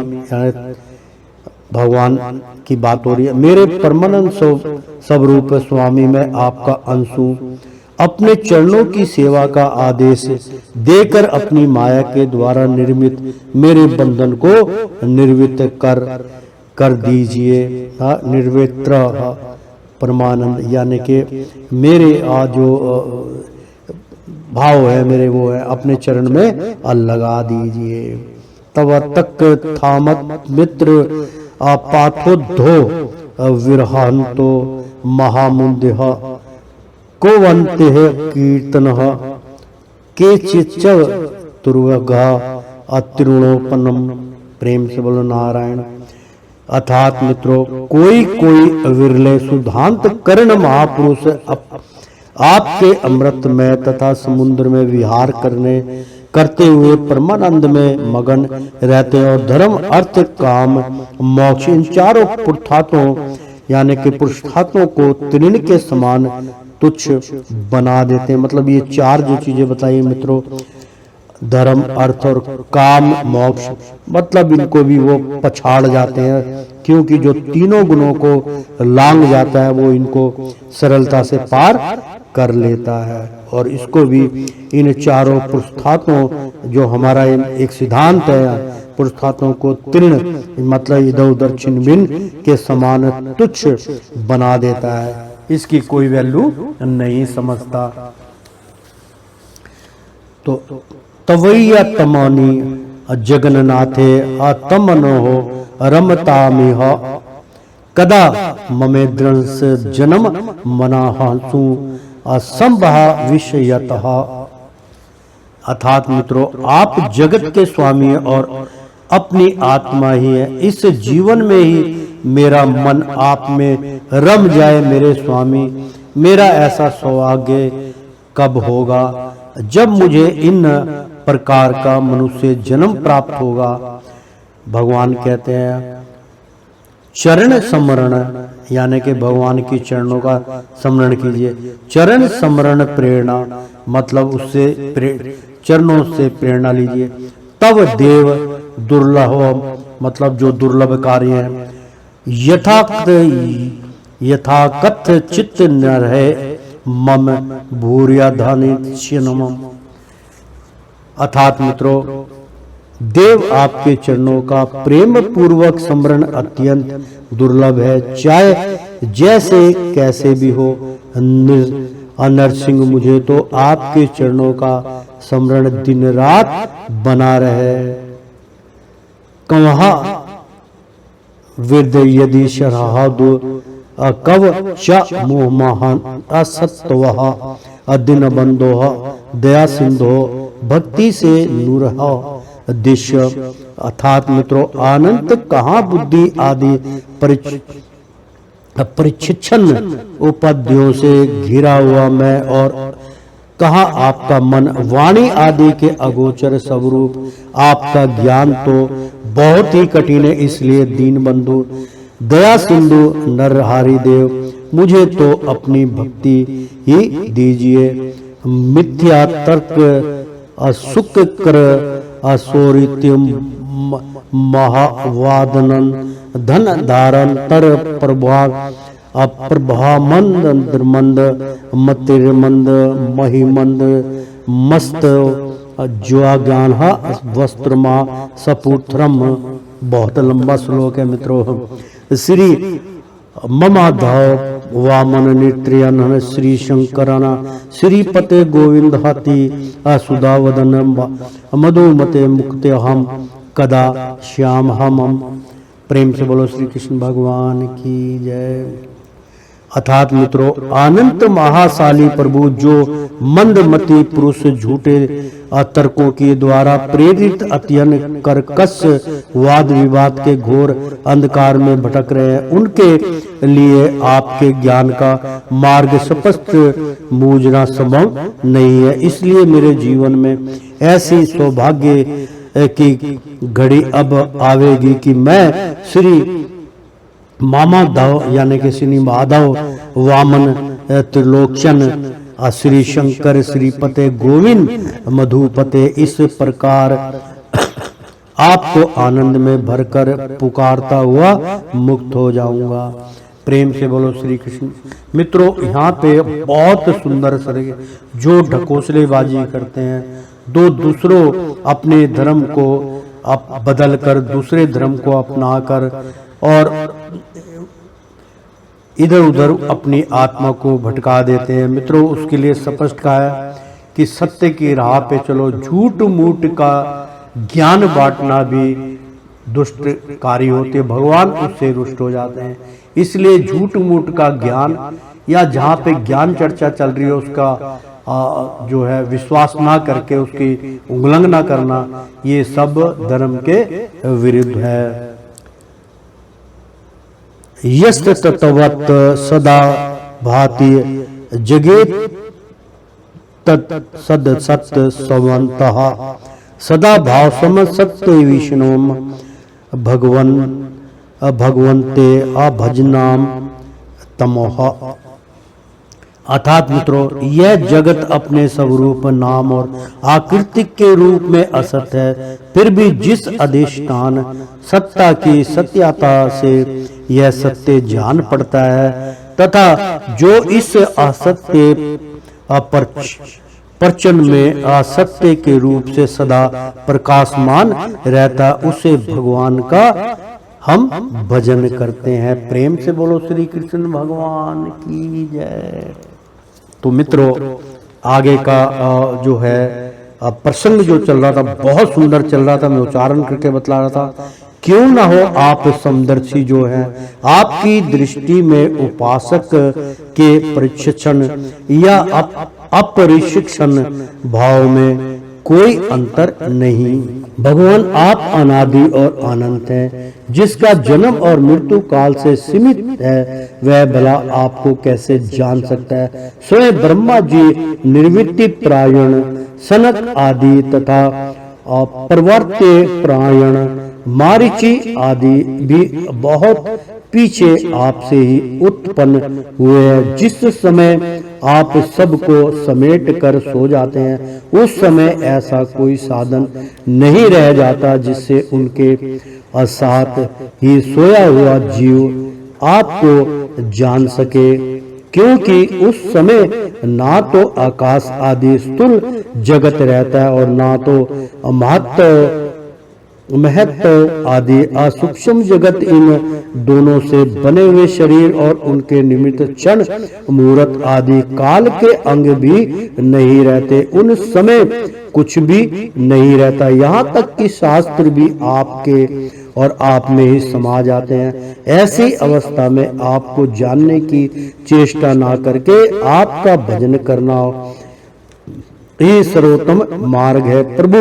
भगवान की बात हो रही है। मेरे परमानंद स्वरूप स्वामी में आपका अंश हूं। अपने चरणों की सेवा का आदेश देकर अपनी माया के द्वारा निर्मित मेरे बंधन को निर्वित कर दीजिए। निर्वित्र परमानंद यानी कि मेरे जो भाव है मेरे वो है अपने चरण में लगा दीजिए। तब तक थामत मित्र पाथोद्धो विरहांतो महामुंद्य कोवंते कीर्तन के चिच्च तुर्वगा अतिरुणोपनम। प्रेम से बोलो नारायण। अर्थात मित्रों कोई विरले सुधांत कर्ण महापुरुष आपके अमृत में तथा समुद्र में विहार करते हुए परमानंद में मगन रहते हैं और धर्म अर्थ काम मोक्ष इन चारों पुरुषार्थों यानी कि पुरुषार्थों को तृण के समान तुच्छ बना देते हैं। मतलब ये चार जो चीजें बताई मित्रों, धर्म अर्थ और काम मोक्ष, मतलब इनको भी वो पछाड़ जाते हैं क्योंकि जो तीनों गुणों को लांग जाता है वो इनको सरलता से पार कर लेता है। और इसको भी इन चारों पुरुषार्थों जो हमारा एक सिद्धांत है पुरुषार्थों को तृण मतलब इधर उधर छिन्न भिन्न के समान तुच्छ बना देता है, इसकी कोई वैल्यू नहीं समझता। तो तवैया तमानी जगन्नाथे अतमनो रमतामिह कदा ममेद्रंस जन्म मनाहसु असंभा विषयतः। अर्थात मित्रों आप जगत के स्वामी हैं और अपनी आत्मा ही है। इस जीवन में ही मेरा मन आप में रम जाए मेरे स्वामी। मेरा ऐसा सौभाग्य कब होगा जब मुझे इन प्रकार का मनुष्य जन्म प्राप्त होगा। भगवान कहते हैं चरण स्मरण यानी कि भगवान की चरणों का स्मरण कीजिए। चरण स्मरण प्रेरणा मतलब उससे चरणों से प्रेरणा लीजिए। तब देव दुर्लभ मतलब जो दुर्लभ कार्य है यथाकथ चित्त न रहे मम भूरिया धानिष्यनम। अर्थात मित्रों देव आपके चरणों का प्रेम पूर्वक स्मरण अत्यंत दुर्लभ है, चाहे जैसे कैसे भी हो। नरसिंह मुझे तो आपके चरणों का स्मरण दिन रात बना रहे। कवहा विद यदि शराहदु कव च मोह महान असत्वह अदिन बंदोह दया सिंधो भक्ति से नूरह दिश्य। अर्थात मित्रों अनंत कहाँ बुद्धि आदि परिच्छिन्न उपाध्यों से घिरा हुआ मैं और कहाँ आपका मन वाणी आदि के अगोचर स्वरूप। आपका ज्ञान तो बहुत ही कठिन है, इसलिए दीन बंधु दया सिंधु नरहारी देव मुझे तो अपनी भक्ति ही दीजिए। मिथ्या तर्क असुख कर असोरित्यम महावादनन धन धारण तर प्रभाग अप्रभामंद मंद मतिर्मंद महिमंद मस्त ज्वाज्ञान वस्त्रमा सपुत्रम। बहुत लंबा श्लोक है मित्रों। श्री ममाधव वामन नेत्रियन श्री शंकरन श्रीपते गोविंद हाथी असुदावदन मधुमते मुक्ते हम कदा श्याम हम। प्रेम से बोलो श्री कृष्ण भगवान की जय। अर्थात मित्रों अनंत महाशाली प्रभु जो मंदमती पुरुष झूठे तर्कों के द्वारा प्रेरित अत्यंत कर्कश वाद विवाद के घोर अंधकार में भटक रहे हैं, उनके लिए आपके ज्ञान का मार्ग स्पष्ट बूझना संभव नहीं है। इसलिए मेरे जीवन में ऐसी सौभाग्य की घड़ी अब आवेगी कि मैं श्री मामाधव यानी कि श्री माधव, वामन, त्रिलोचन, श्री शंकर, श्रीपते गोविंद, मधुपते, इस प्रकार आपको आनंद में भरकर पुकारता हुआ मुक्त हो जाऊंगा। प्रेम से बोलो श्री कृष्ण। मित्रों, यहाँ पे बहुत सुंदर सर जो ढकोसलेबाजी करते हैं, दो दूसरों अपने धर्म को बदल कर दूसरे धर्म को अपना कर और इधर उधर अपनी आत्मा को भटका देते हैं। मित्रों, उसके लिए स्पष्ट कहा है कि सत्य की राह पे चलो। झूठ मूठ का ज्ञान बांटना भी दुष्ट कार्य होते, भगवान उससे रुष्ट हो जाते हैं। इसलिए झूठ मूठ का ज्ञान या जहाँ पे ज्ञान चर्चा चल रही है उसका जो है विश्वास ना करके उसकी उल्लंघना करना, ये सब धर्म के विरुद्ध है। यस्त तत्वत सदा भाति जगेत तत् सद सत्य स्वंतः सदा भाव सम सत्य विष्णु भगवन भगवंते अभजनाम तमोह। अर्थात मित्रों, यह जगत अपने स्वरूप, नाम और आकृति के रूप में असत है, फिर भी जिस अधिष्ठान सत्ता की सत्यता से यह सत्य जान पड़ता है तथा जो इस असत्य प्रचन में असत्य के रूप से सदा प्रकाशमान रहता, उसे भगवान का हम भजन करते हैं। प्रेम से बोलो श्री कृष्ण भगवान की जय। तो मित्रों, आगे का जो है प्रसंग जो चल रहा था बहुत सुंदर चल रहा था, मैं उच्चारण करके बतला रहा था। क्यों ना हो आप समदर्शी जो है, आपकी दृष्टि में उपासक के प्रशिक्षण या अपरिशिक्षण भाव में कोई अंतर नहीं। भगवान आप अनादि और अनंत हैं, जिसका जन्म और मृत्यु काल से सीमित है, वह भला आपको कैसे जान सकता है। स्वयं ब्रह्मा जी निर्वृत्ति प्रायण, सनक आदि तथा प्रवर्त्य प्रायण, मारीची आदि भी बहुत पीछे आपसे ही उत्पन्न हुए हैं। जिस समय आप सबको समेट कर सो जाते हैं, उस समय ऐसा कोई साधन नहीं रह जाता जिससे उनके साथ ही सोया हुआ जीव आपको जान सके, क्योंकि उस समय ना तो आकाश आदि स्थूल जगत रहता है और ना तो महत्व आदि असूक्ष्म जगत। इन दोनों से बने हुए शरीर और उनके निमित्त क्षण मुहूर्त आदि काल के अंग भी नहीं रहते, उन समय कुछ भी नहीं रहता। यहाँ तक कि शास्त्र भी आपके और आप में ही समा जाते हैं। ऐसी अवस्था में आपको जानने की चेष्टा ना करके आपका भजन करना ही सर्वोत्तम मार्ग है। प्रभु,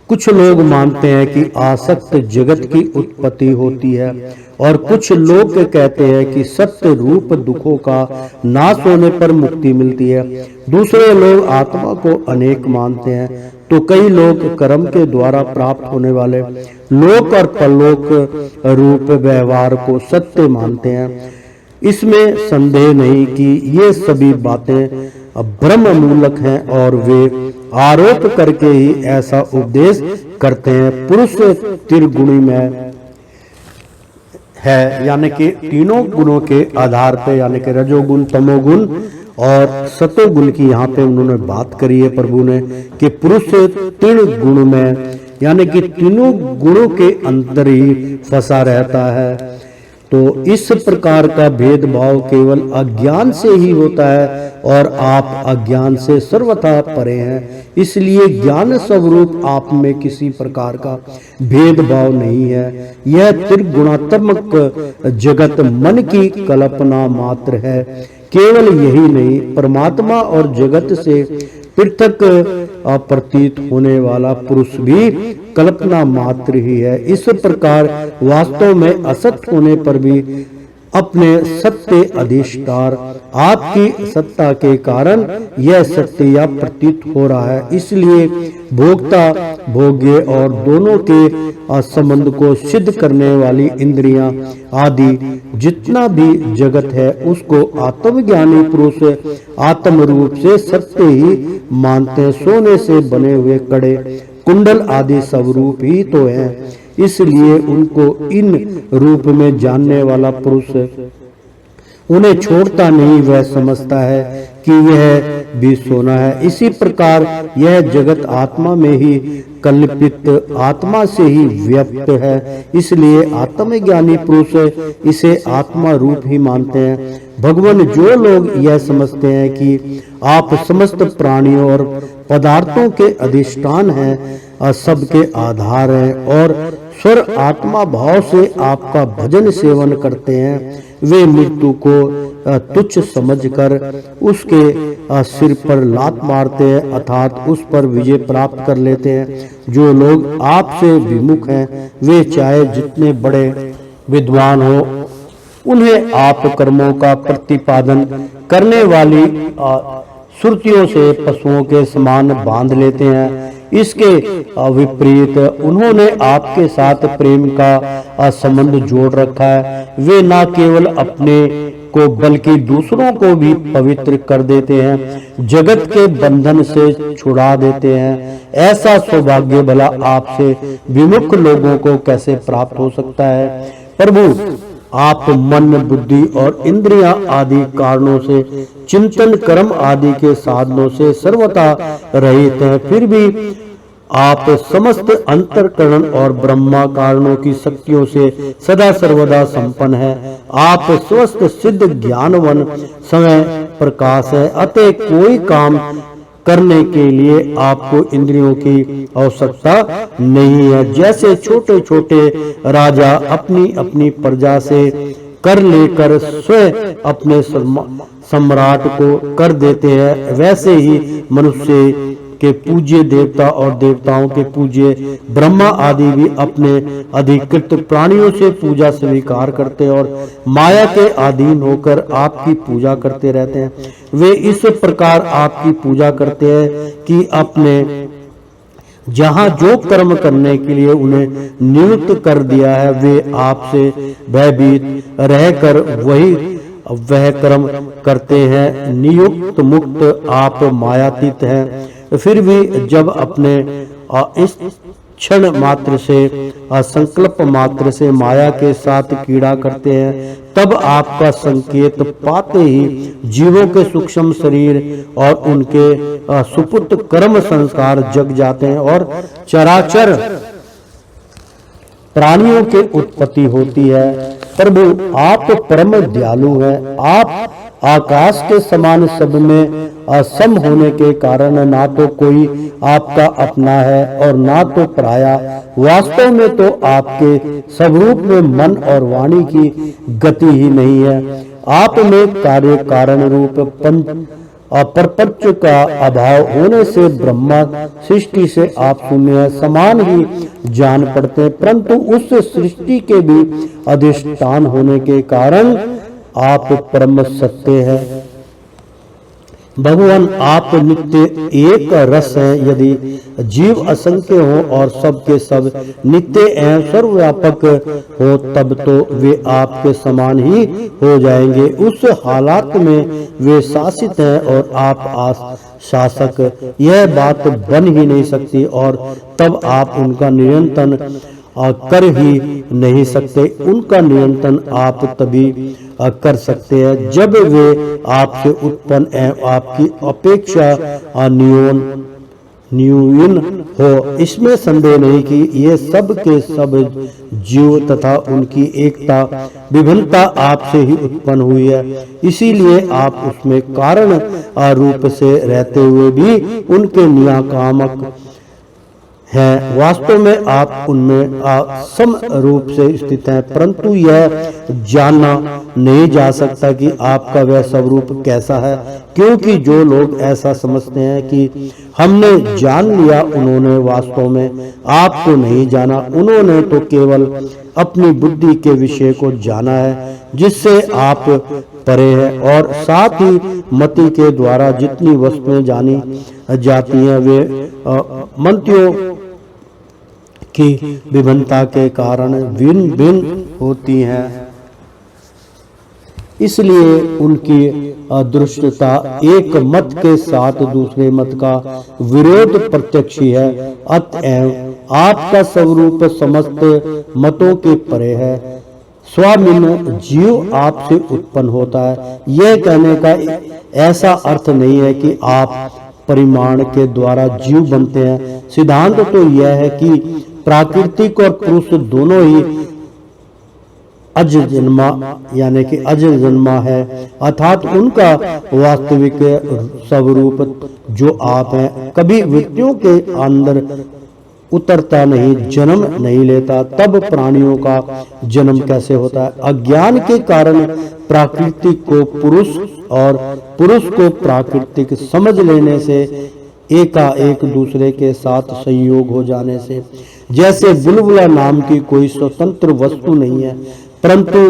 कुछ लोग मानते हैं कि आसक्त जगत की उत्पत्ति होती है और कुछ लोग कहते हैं कि सत्य रूप दुखों का नाश होने पर मुक्ति मिलती है। दूसरे लोग आत्मा को अनेक मानते हैं, तो कई लोग कर्म के द्वारा प्राप्त होने वाले लोक और परलोक रूप व्यवहार को सत्य मानते हैं। इसमें संदेह नहीं कि ये सभी बातें ब्रह्म मूलक हैं और वे आरोप करके ही ऐसा उपदेश करते हैं। पुरुष त्रिगुणी में है, यानी कि तीनों गुणों के आधार पे, यानी कि रजोगुण, तमोगुण और सतोगुण की यहाँ पे उन्होंने बात करी है प्रभु ने कि पुरुष तीन गुण में, यानी कि तीनों गुणों के अंदर ही फंसा रहता है। तो इस प्रकार का भेदभाव केवल अज्ञान से ही होता है और आप अज्ञान से सर्वथा परे हैं। इसलिए ज्ञान स्वरूप आप में किसी प्रकार का भेदभाव नहीं है। यह त्रिगुणात्मक जगत मन की कल्पना मात्र है। केवल यही नहीं, परमात्मा और जगत से पृथक प्रतीत होने वाला पुरुष भी कल्पना मात्र ही है। इस प्रकार वास्तव में असत होने पर भी अपने सत्य अधिष्ठान आपकी सत्ता के कारण यह सत्य या प्रतीत हो रहा है। इसलिए भोक्ता भोग्य और दोनों के संबंध को सिद्ध करने वाली इंद्रियां आदि जितना भी जगत है उसको आत्मज्ञानी पुरुष आत्म रूप से सत्य ही मानते हैं। सोने से बने हुए कड़े कुंडल आदि सब रूप ही तो है, इसलिए उनको इन रूप में जानने वाला पुरुष उन्हें छोड़ता नहीं। वह समझता है कि यह भी सोना है। इसी प्रकार यह जगत आत्मा में ही कल्पित आत्मा से ही व्यक्त है, इसलिए आत्मज्ञानी पुरुष इसे आत्मा रूप ही मानते हैं। भगवान जो लोग यह समझते हैं कि आप समस्त प्राणियों और पदार्थों के अधिष्ठान हैं, सबके आधार हैं और स्वर आत्मा भाव से आपका भजन सेवन करते हैं, वे मृत्यु को तुच्छ समझकर उसके सिर पर लात मारते हैं अर्थात उस पर विजय प्राप्त कर लेते हैं। जो लोग आपसे विमुख हैं वे चाहे जितने बड़े विद्वान हो, उन्हें आप कर्मों का प्रतिपादन करने वाली सुरतियों से पशुओं के समान बांध लेते हैं। इसके विपरीत उन्होंने आपके साथ प्रेम का संबंध जोड़ रखा है। वे न केवल अपने को बल्कि दूसरों को भी पवित्र कर देते हैं, जगत के बंधन से छुड़ा देते हैं। ऐसा सौभाग्य भला आपसे विमुख लोगों को कैसे प्राप्त हो सकता है? प्रभु, आप मन बुद्धि और इंद्रियां आदि कारणों से चिंतन कर्म आदि के साधनों से सर्वथा रहित हैं, फिर भी आप समस्त अंतरकरण और ब्रह्मा कारणों की शक्तियों से सदा सर्वदा संपन्न है। आप स्वस्थ सिद्ध ज्ञानवन समय प्रकाश है, अतः कोई काम करने के लिए आपको इंद्रियों की आवश्यकता नहीं है। जैसे छोटे छोटे राजा अपनी अपनी प्रजा से कर लेकर स्वयं अपने सम्राट को कर देते हैं, वैसे ही मनुष्य के पूज्य देवता और देवताओं के पूज्य ब्रह्मा आदि भी अपने अधिकृत प्राणियों से पूजा स्वीकार करते और माया के अधीन होकर आपकी पूजा करते रहते हैं। वे इस प्रकार आपकी पूजा करते हैं कि अपने जहाँ जो कर्म करने के लिए उन्हें नियुक्त कर दिया है वे आपसे भयभीत रहकर वह कर्म करते हैं। नियुक्त मुक्त आप मायातीत हैं, फिर भी जब अपने इस क्षण मात्र से संकल्प मात्र से माया के साथ कीड़ा करते हैं, तब आपका संकेत पाते ही जीवों के सूक्ष्म शरीर और उनके सुपुत्र कर्म संस्कार जग जाते हैं और चराचर प्राणियों की उत्पत्ति होती है। प्रभु, आप परम दयालु हैं। आप आकाश के समान सब में असम होने के कारण ना तो कोई आपका अपना है और ना तो पराया। वास्तव में तो आपके स्वरूप में मन और वाणी की गति ही नहीं है। आप में कार्य कारण रूप प्रपंच का अभाव होने से ब्रह्मा सृष्टि से आप शून्य समान ही जान पड़ते हैं, परंतु उस सृष्टि के भी अधिष्ठान होने के कारण आप परम सत्य हैं। भगवान, आप नित्य एक रस हैं। यदि जीव असंख्य हो और सब के सब नित्य एवं सर्वव्यापक हो तब तो वे आपके समान ही हो जाएंगे। उस हालात में वे शासित हैं और आप शासक। यह बात बन ही नहीं सकती और तब आप उनका नियंत्रण कर ही नहीं सकते। उनका नियंत्रण आप तभी कर सकते हैं जब वे आपसे उत्पन्न एवं आपकी अपेक्षा न्यून हो। इसमें संदेह नहीं कि ये सब के सब जीव तथा उनकी एकता विभिन्नता आपसे ही उत्पन्न हुई है, इसीलिए आप उसमें कारण रूप से रहते हुए भी उनके नियामक हैं। वास्तव में आप उनमें सम रूप से स्थित हैं, परंतु यह जानना नहीं जा सकता कि आपका वह स्वरूप कैसा है, क्योंकि जो लोग ऐसा समझते हैं कि हमने जान लिया, उन्होंने वास्तव में आपको नहीं जाना। उन्होंने तो केवल अपनी बुद्धि के विषय को जाना है। जिससे आप परे हैं, और साथ ही मति के द्वारा जितनी वस्तुएं जानी जाती हैं वे मंत्रियों की विभिन्नता के कारण भिन्न भिन्न होती हैं, इसलिए उनकी अदृष्टता एक मत के साथ दूसरे मत का विरोध प्रत्यक्ष ही है। अतएव आपका स्वरूप समस्त मतों के परे है। स्वामिन जीव आपसे उत्पन्न होता है, यह कहने का ऐसा अर्थ नहीं है कि आप परिमाण के द्वारा जीव बनते हैं। सिद्धांत तो यह है कि प्राकृतिक और पुरुष दोनों ही अज जन्मा यानी कि अजर जन्मा है, अर्थात उनका वास्तविक स्वरूप जो आप हैं कभी वृत्तियों के अंदर उतरता नहीं, जन्म नहीं लेता। तब प्राणियों का जन्म कैसे होता है? अज्ञान के कारण प्राकृतिक को पुरुष और पुरुष को प्राकृतिक समझ लेने से, एकाएक दूसरे के साथ संयोग हो जाने से। जैसे बुलबुला नाम की कोई स्वतंत्र वस्तु नहीं है, परंतु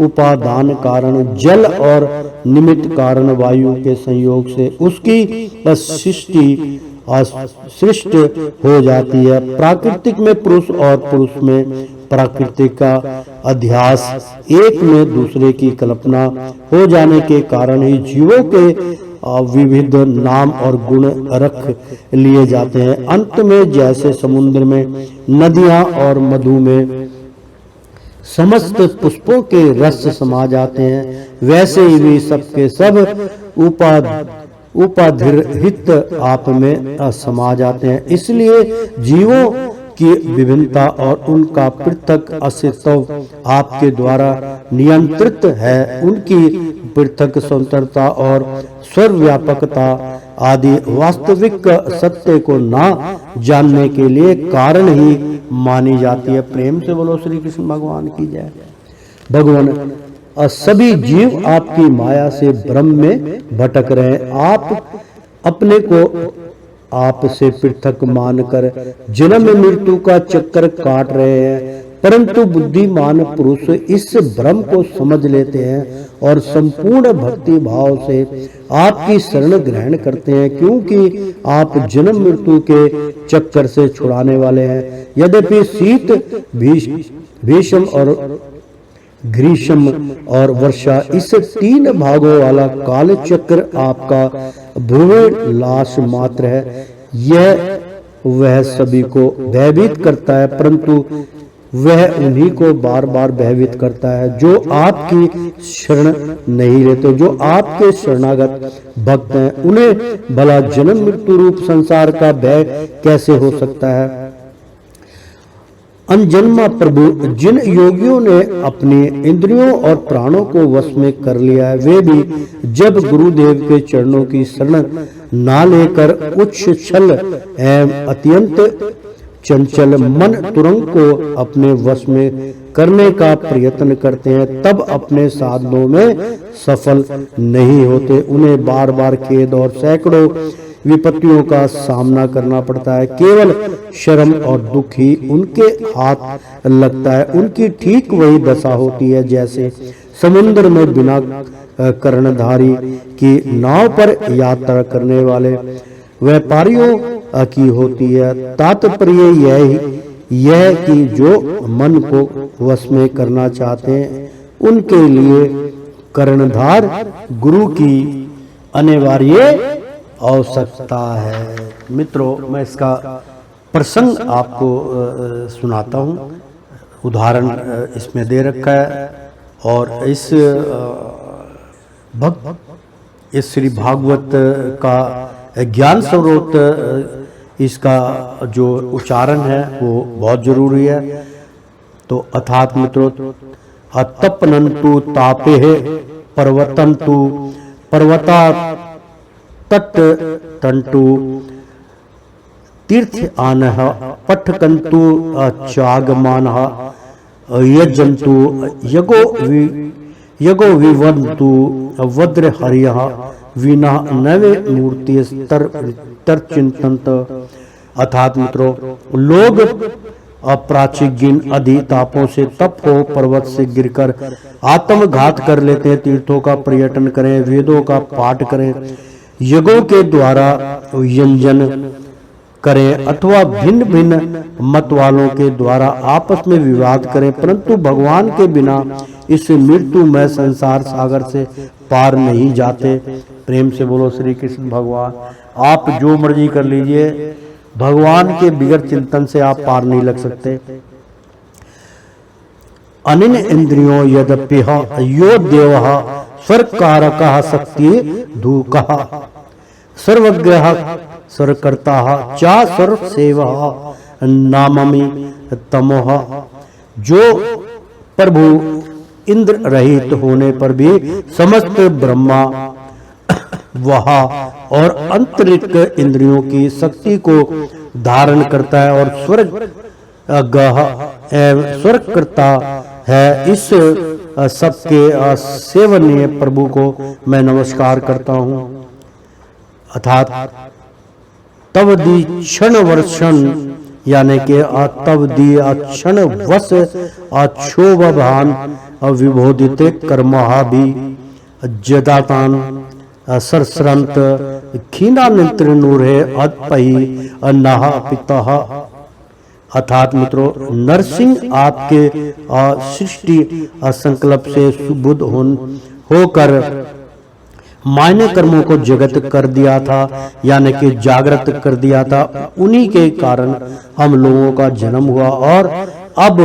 उपादान कारण जल और निमित्त कारण वायु के संयोग से उसकी सृष्टि हो जाती है। प्राकृतिक में पुरुष और पुरुष में प्राकृतिक का अध्यास, एक में दूसरे की कल्पना हो जाने के कारण ही जीवों के विविध नाम और गुण रख लिए जाते हैं। अंत में जैसे समुद्र में नदियां और मधु में समस्त पुष्पों के रस समा जाते हैं, वैसे ही भी सबके सब उपाधिरहित आप में समा जाते हैं। इसलिए जीवों की विभिन्नता और उनका पृथक अस्तित्व आपके द्वारा नियंत्रित है। उनकी पृथक स्वतंत्रता और सर्वव्यापकता आदि वास्तविक सत्य को ना जानने के लिए कारण ही मानी जाती है। प्रेम से बोलो श्री कृष्ण भगवान की जय। भगवान सभी जीव आपकी माया से भ्रम में भटक रहे हैं। आप अपने को आप से पृथक मानकर जन्म मृत्यु का चक्कर काट रहे हैं, परंतु बुद्धिमान पुरुष इस भ्रम को समझ लेते हैं और संपूर्ण भक्ति भाव से आपकी शरण ग्रहण करते हैं, क्योंकि आप जन्म मृत्यु के चक्कर से छुड़ाने वाले हैं। यद्यपि शीत, भीषम और ग्रीष्म और वर्षा, इस 3 भागों वाला काल चक्र आपका भूमि लाश मात्र है। यह वह सभी को भयभीत करता है, परंतु वह उन्हीं को बार बार भयभीत करता है जो आपकी शरण नहीं लेते। जो आपके शरणागत भक्त हैं, उन्हें भला जन्म मृत्यु रूप संसार का भय कैसे हो सकता है? अनजन्मा प्रभु, जिन योगियों ने अपने इंद्रियों और प्राणों को वश में कर लिया है, वे भी जब गुरुदेव के चरणों की शरण ना लेकर उच्च छल एवं अत्यंत चंचल मन तुरंग को अपने वश में करने का प्रयत्न करते हैं, तब अपने साधनों में सफल नहीं होते। उन्हें बार बार खेद और सैकड़ों विपत्तियों का सामना करना पड़ता है। केवल शर्म और दुख ही उनके हाथ लगता है। उनकी ठीक वही दशा होती है जैसे समुद्र में बिना कर्णधारी की नाव पर यात्रा करने वाले व्यापारियों की होती है। तात्पर्य यह कि जो मन को वश में करना चाहते हैं, उनके लिए कर्णधार गुरु की अनिवार्य आवश्यकता है। मित्रों, मैं इसका प्रसंग आपको सुनाता हूँ। उदाहरण इसमें दे रखा है और इस श्री भागवत का ज्ञान स्रोत, इसका जो उच्चारण है वो बहुत जरूरी है। तो अर्थात मित्रों, अतपनंतु तापे पर्वतंतु पर्वता तट तंतु तीर्थ आनः पठकंतु चागमानः यजंतु यगो विवंतु वज्र हरियः विना नवे मूर्ति तर चिंतंत। अर्थात मित्रों, लोग अपराचिक अधितापों से तप हो, पर्वत से गिरकर आत्मघात कर लेते हैं, तीर्थों का पर्यटन करें, वेदों का पाठ करें, यज्ञों के द्वारा यंजन करें अथवा भिन्न भिन्न मत वालों के द्वारा आपस में विवाद करें, परंतु भगवान के बिना इस मृत्युमय संसार सागर से पार नहीं जाते। प्रेम से बोलो श्री कृष्ण भगवान। आप जो मर्जी कर लीजिए, भगवान के बिगड़ चिंतन से आप पार नहीं लग सकते। अनिन इंद्रियों यद्यपि यो देव स्वर्कारक शक्ति धूकः सर्वज्ञ सर्वकर्ता चा सर्वसेव नाममि तमोह। जो प्रभु इंद्र रहित होने पर भी समस्त ब्रह्मा वह और अंतरिक्ष इंद्रियों की शक्ति को धारण करता है और स्वर्गकर्ता है, इस सबके सेवनीय प्रभु को मैं नमस्कार करता हूँ। अर्थात तब दी क्षण वर्षण यानी कि तब दी क्षण वश अक्षोभान विबोधित कर्महा भी जदातान सरसरंत खीना निंत्र नूरे अदपही अन्ना पिता। अर्थात मित्रों, नरसिंह आपके सृष्टि संकल्प से सुबुद्ध होकर मायने कर्मों को जगत कर दिया था, यानी कि जागृत कर दिया था। उन्हीं के कारण हम लोगों का जन्म हुआ और अब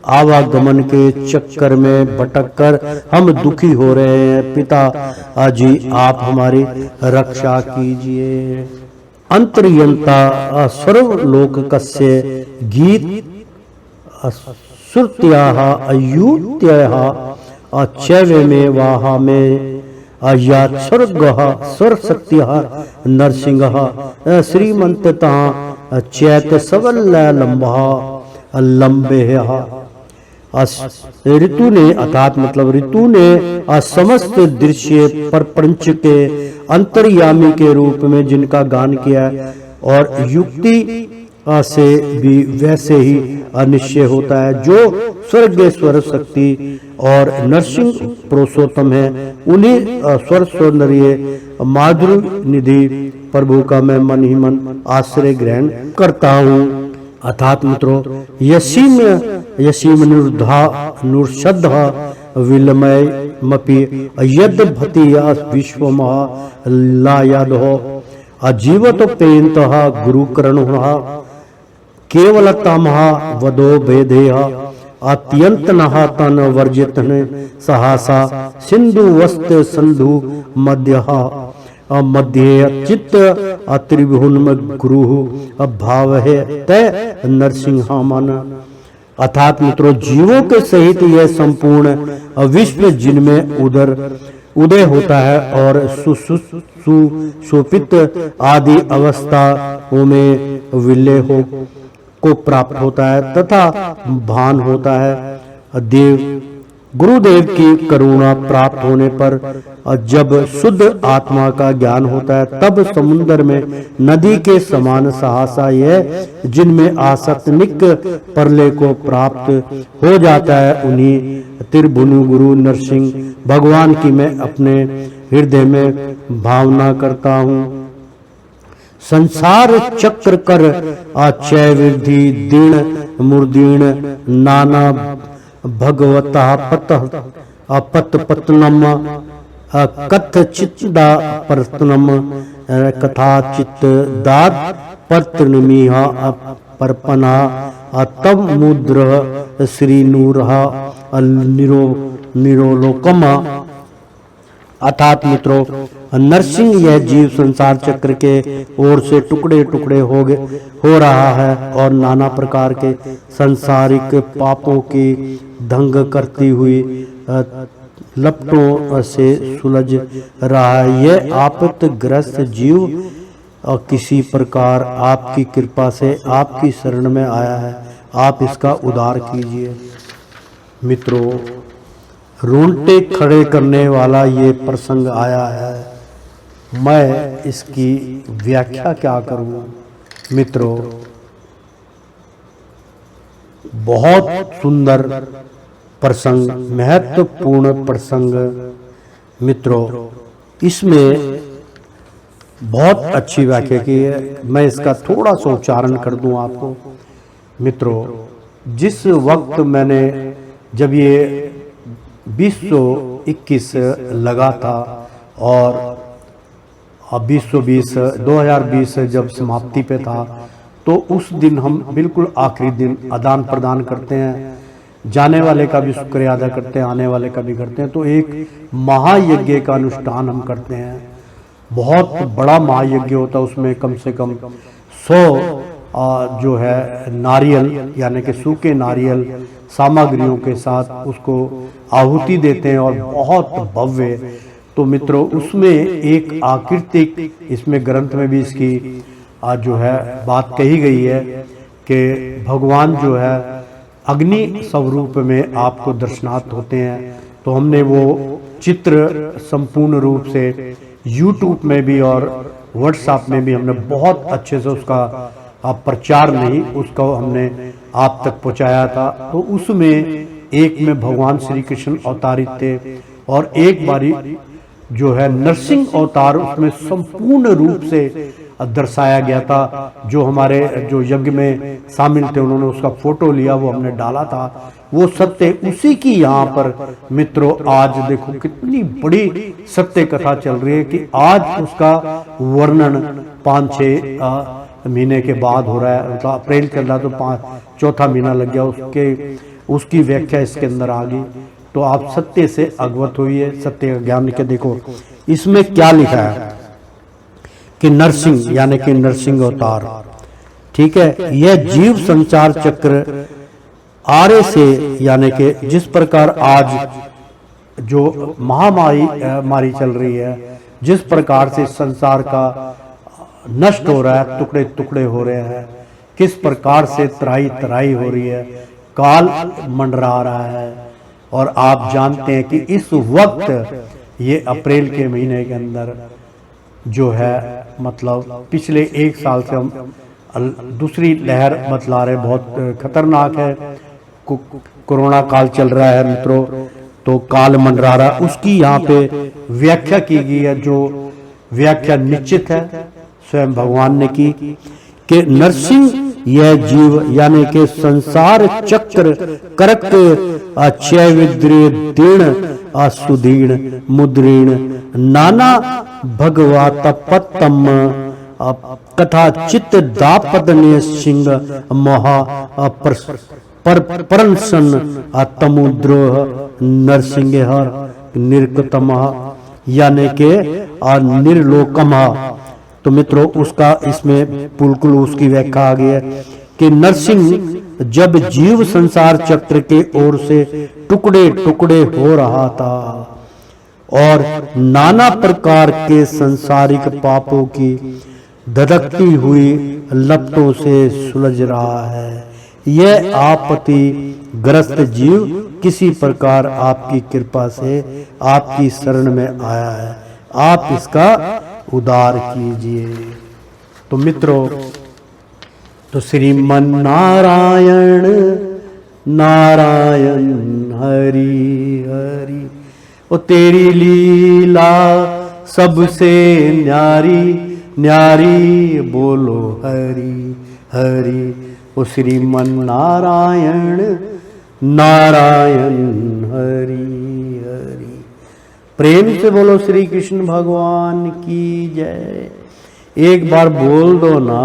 आवागमन के चक्कर में भटक कर हम दुखी हो रहे हैं। पिता जी आप हमारी रक्षा कीजिए। अंतर्यंता सर्वलोक कस्य गीत श्रुत्याः अयुत्याः चैव में वाहा में या स्वर्गः सर्वशक्तिः नरसिंहः श्रीमन्ततः चैत सबलम्बः लंबेह। ऋतु ने अर्थात मतलब ऋतु ने समस्त दृश्य प्रपंच के अंतर्यामी के रूप में जिनका गान किया और युक्ति से भी वैसे ही अनिश्चय होता है। जो स्वर्गेश्वर शक्ति और नरसिंह पुरुषोत्तम है, उन्हीं स्वर सौंदर्य माधुर्य निधि प्रभु का मैं मन ही मन आश्रय ग्रहण करता हूँ। अर्थात मित्रों, यसीम नूर्षद विलमय मपि यद भति विश्वमः लायादो अजीवत पेयंत गुरुकरण केवलतमः वदो भेदेह अत्यंतनः तन वर्जितन सहसा सिंधु वस्त संधु मध्य मध्य चित्त अत्रिभुवन गुरु भाव है तय नरसिंह मन। अर्थात मित्रों, जीवों के सहित यह संपूर्ण विश्व जिनमें उदय होता है और सुषुप्त आदि अवस्थाओं में विलय हो को प्राप्त होता है तथा भान होता है। गुरुदेव की करुणा प्राप्त होने पर जब शुद्ध आत्मा का ज्ञान होता है, तब समुद्र में नदी के समान सहसा यह जिनमें आसक्तनिक प्रलय को प्राप्त हो जाता है, उन्हीं त्रिभुवन गुरु नरसिंह भगवान की मैं अपने हृदय में भावना करता हूँ। संसार चक्र कर अचय वृद्धि दीण मूर्दीण नाना भगवता पत पतनम कथ चित्दा परतनम कथा चित्त दाद पत्रनमीहा परपना तब मुद्र श्री नूरहा निरोलोकम। अर्थात मित्रों, नरसिंह यह जीव संसार चक्र के ओर से टुकड़े टुकड़े हो रहा है और नाना प्रकार के सांसारिक पापों की दंग करती हुई लपटों से सुलझ रहा है। यह आपत्तिग्रस्त जीव किसी प्रकार आपकी कृपा से आपकी शरण में आया है, आप इसका उद्धार कीजिए। मित्रों, रोंगटे खड़े करने वाला ये प्रसंग आया है, मैं इसकी व्याख्या क्या करूं। मित्रों, बहुत सुंदर प्रसंग, महत्वपूर्ण प्रसंग मित्रों। इसमें बहुत अच्छी व्याख्या की है। मैं इसका थोड़ा सा उच्चारण कर दूं आपको मित्रों। जिस वक्त मैंने जब ये 2021 लगा था और 2020 जब समाप्ति पे था, तो उस दिन हम बिल्कुल आखिरी दिन आदान प्रदान करते हैं, जाने वाले का भी शुक्रिया अदा करते हैं, आने वाले का भी करते हैं। तो एक महायज्ञ का अनुष्ठान हम करते हैं, बहुत बड़ा महायज्ञ होता है। उसमें कम से कम 100 जो है नारियल यानी कि सूखे नारियल सामग्रियों के साथ उसको आहुति देते हैं और बहुत भव्य। तो मित्रों उसमें एक आकृतिक, इसमें ग्रंथ में भी इसकी जो है बात कही गई है कि भगवान जो है अग्नि स्वरूप में आपको दर्शनार्थ होते हैं। तो हमने वो चित्र संपूर्ण रूप से YouTube में भी और WhatsApp में भी हमने बहुत अच्छे से उसका प्रचार नहीं, उसका हमने आप तक पहुंचाया था। तो उसमें एक में भगवान श्री कृष्ण अवतारित थे और एक बारी जो है नरसिंह अवतार उसमें संपूर्ण रूप से दर्शाया गया था। जो हमारे जो यज्ञ में शामिल थे उन्होंने उसका फोटो लिया, वो हमने डाला था। वो सत्य उसी की यहाँ पर मित्रों आज देखो कितनी बड़ी सत्य कथा चल रही है कि आज उसका वर्णन 5-6 महीने के बाद हो रहा है। मतलब अप्रैल चल रहा तो चौथा महीना लग गया, उसकी व्याख्या इसके अंदर आ गई। तो आप सत्य से अवगत हुई, सत्य का ज्ञान के देखो इसमें क्या लिखा है कि नरसिंह यानी कि नरसिंह अवतार, ठीक है। यह जीव संचार चक्र आरे से यानी कि जिस प्रकार आज जो महामारी चल रही है, जिस प्रकार से संसार का नष्ट हो रहा है, टुकड़े टुकड़े हो रहे हैं, किस प्रकार से तराई तराई हो रही है, काल मंडरा रहा है। और आप जानते हैं कि इस वक्त ये अप्रैल के महीने के अंदर जो है मतलब पिछले 1 साल से हम दूसरी लहर बतला रहे, बहुत खतरनाक है। कोरोना काल चल रहा है मित्रों, तो काल मंडरा रहा, उसकी यहाँ पे व्याख्या की गई है। जो व्याख्या निश्चित है स्वयं भगवान ने की कि नरसिंह यह जीव यानी कि संसार चक्र करक दीर्ण सुदीर्ण मुद्रीण नाना भगवतपत्तम कथा चित्त दापदने सिंह महा परंसन तमुद्रोह नरसिंहर निर्गतम यानी के निर्लोकम। तो मित्रों उसका इसमें बिल्कुल उसकी व्याख्या आ गई है कि नरसिंह जब जीव संसार चक्र के ओर से टुकड़े टुकड़े हो रहा था और नाना प्रकार के संसारिक पापों की धधकती हुई लपटों से सुलझ रहा है, यह आपत्ति ग्रस्त जीव किसी प्रकार आपकी कृपा से आपकी शरण में आया है, आप इसका उद्धार कीजिए। तो मित्रों तो श्रीमन नारायण नारायण हरि हरि, ओ तेरी लीला सबसे न्यारी न्यारी बोलो हरि हरि, ओ श्रीमन नारायण नारायण हरि हरि। प्रेम से बोलो श्री कृष्ण भगवान की जय। एक बार बोल दो ना।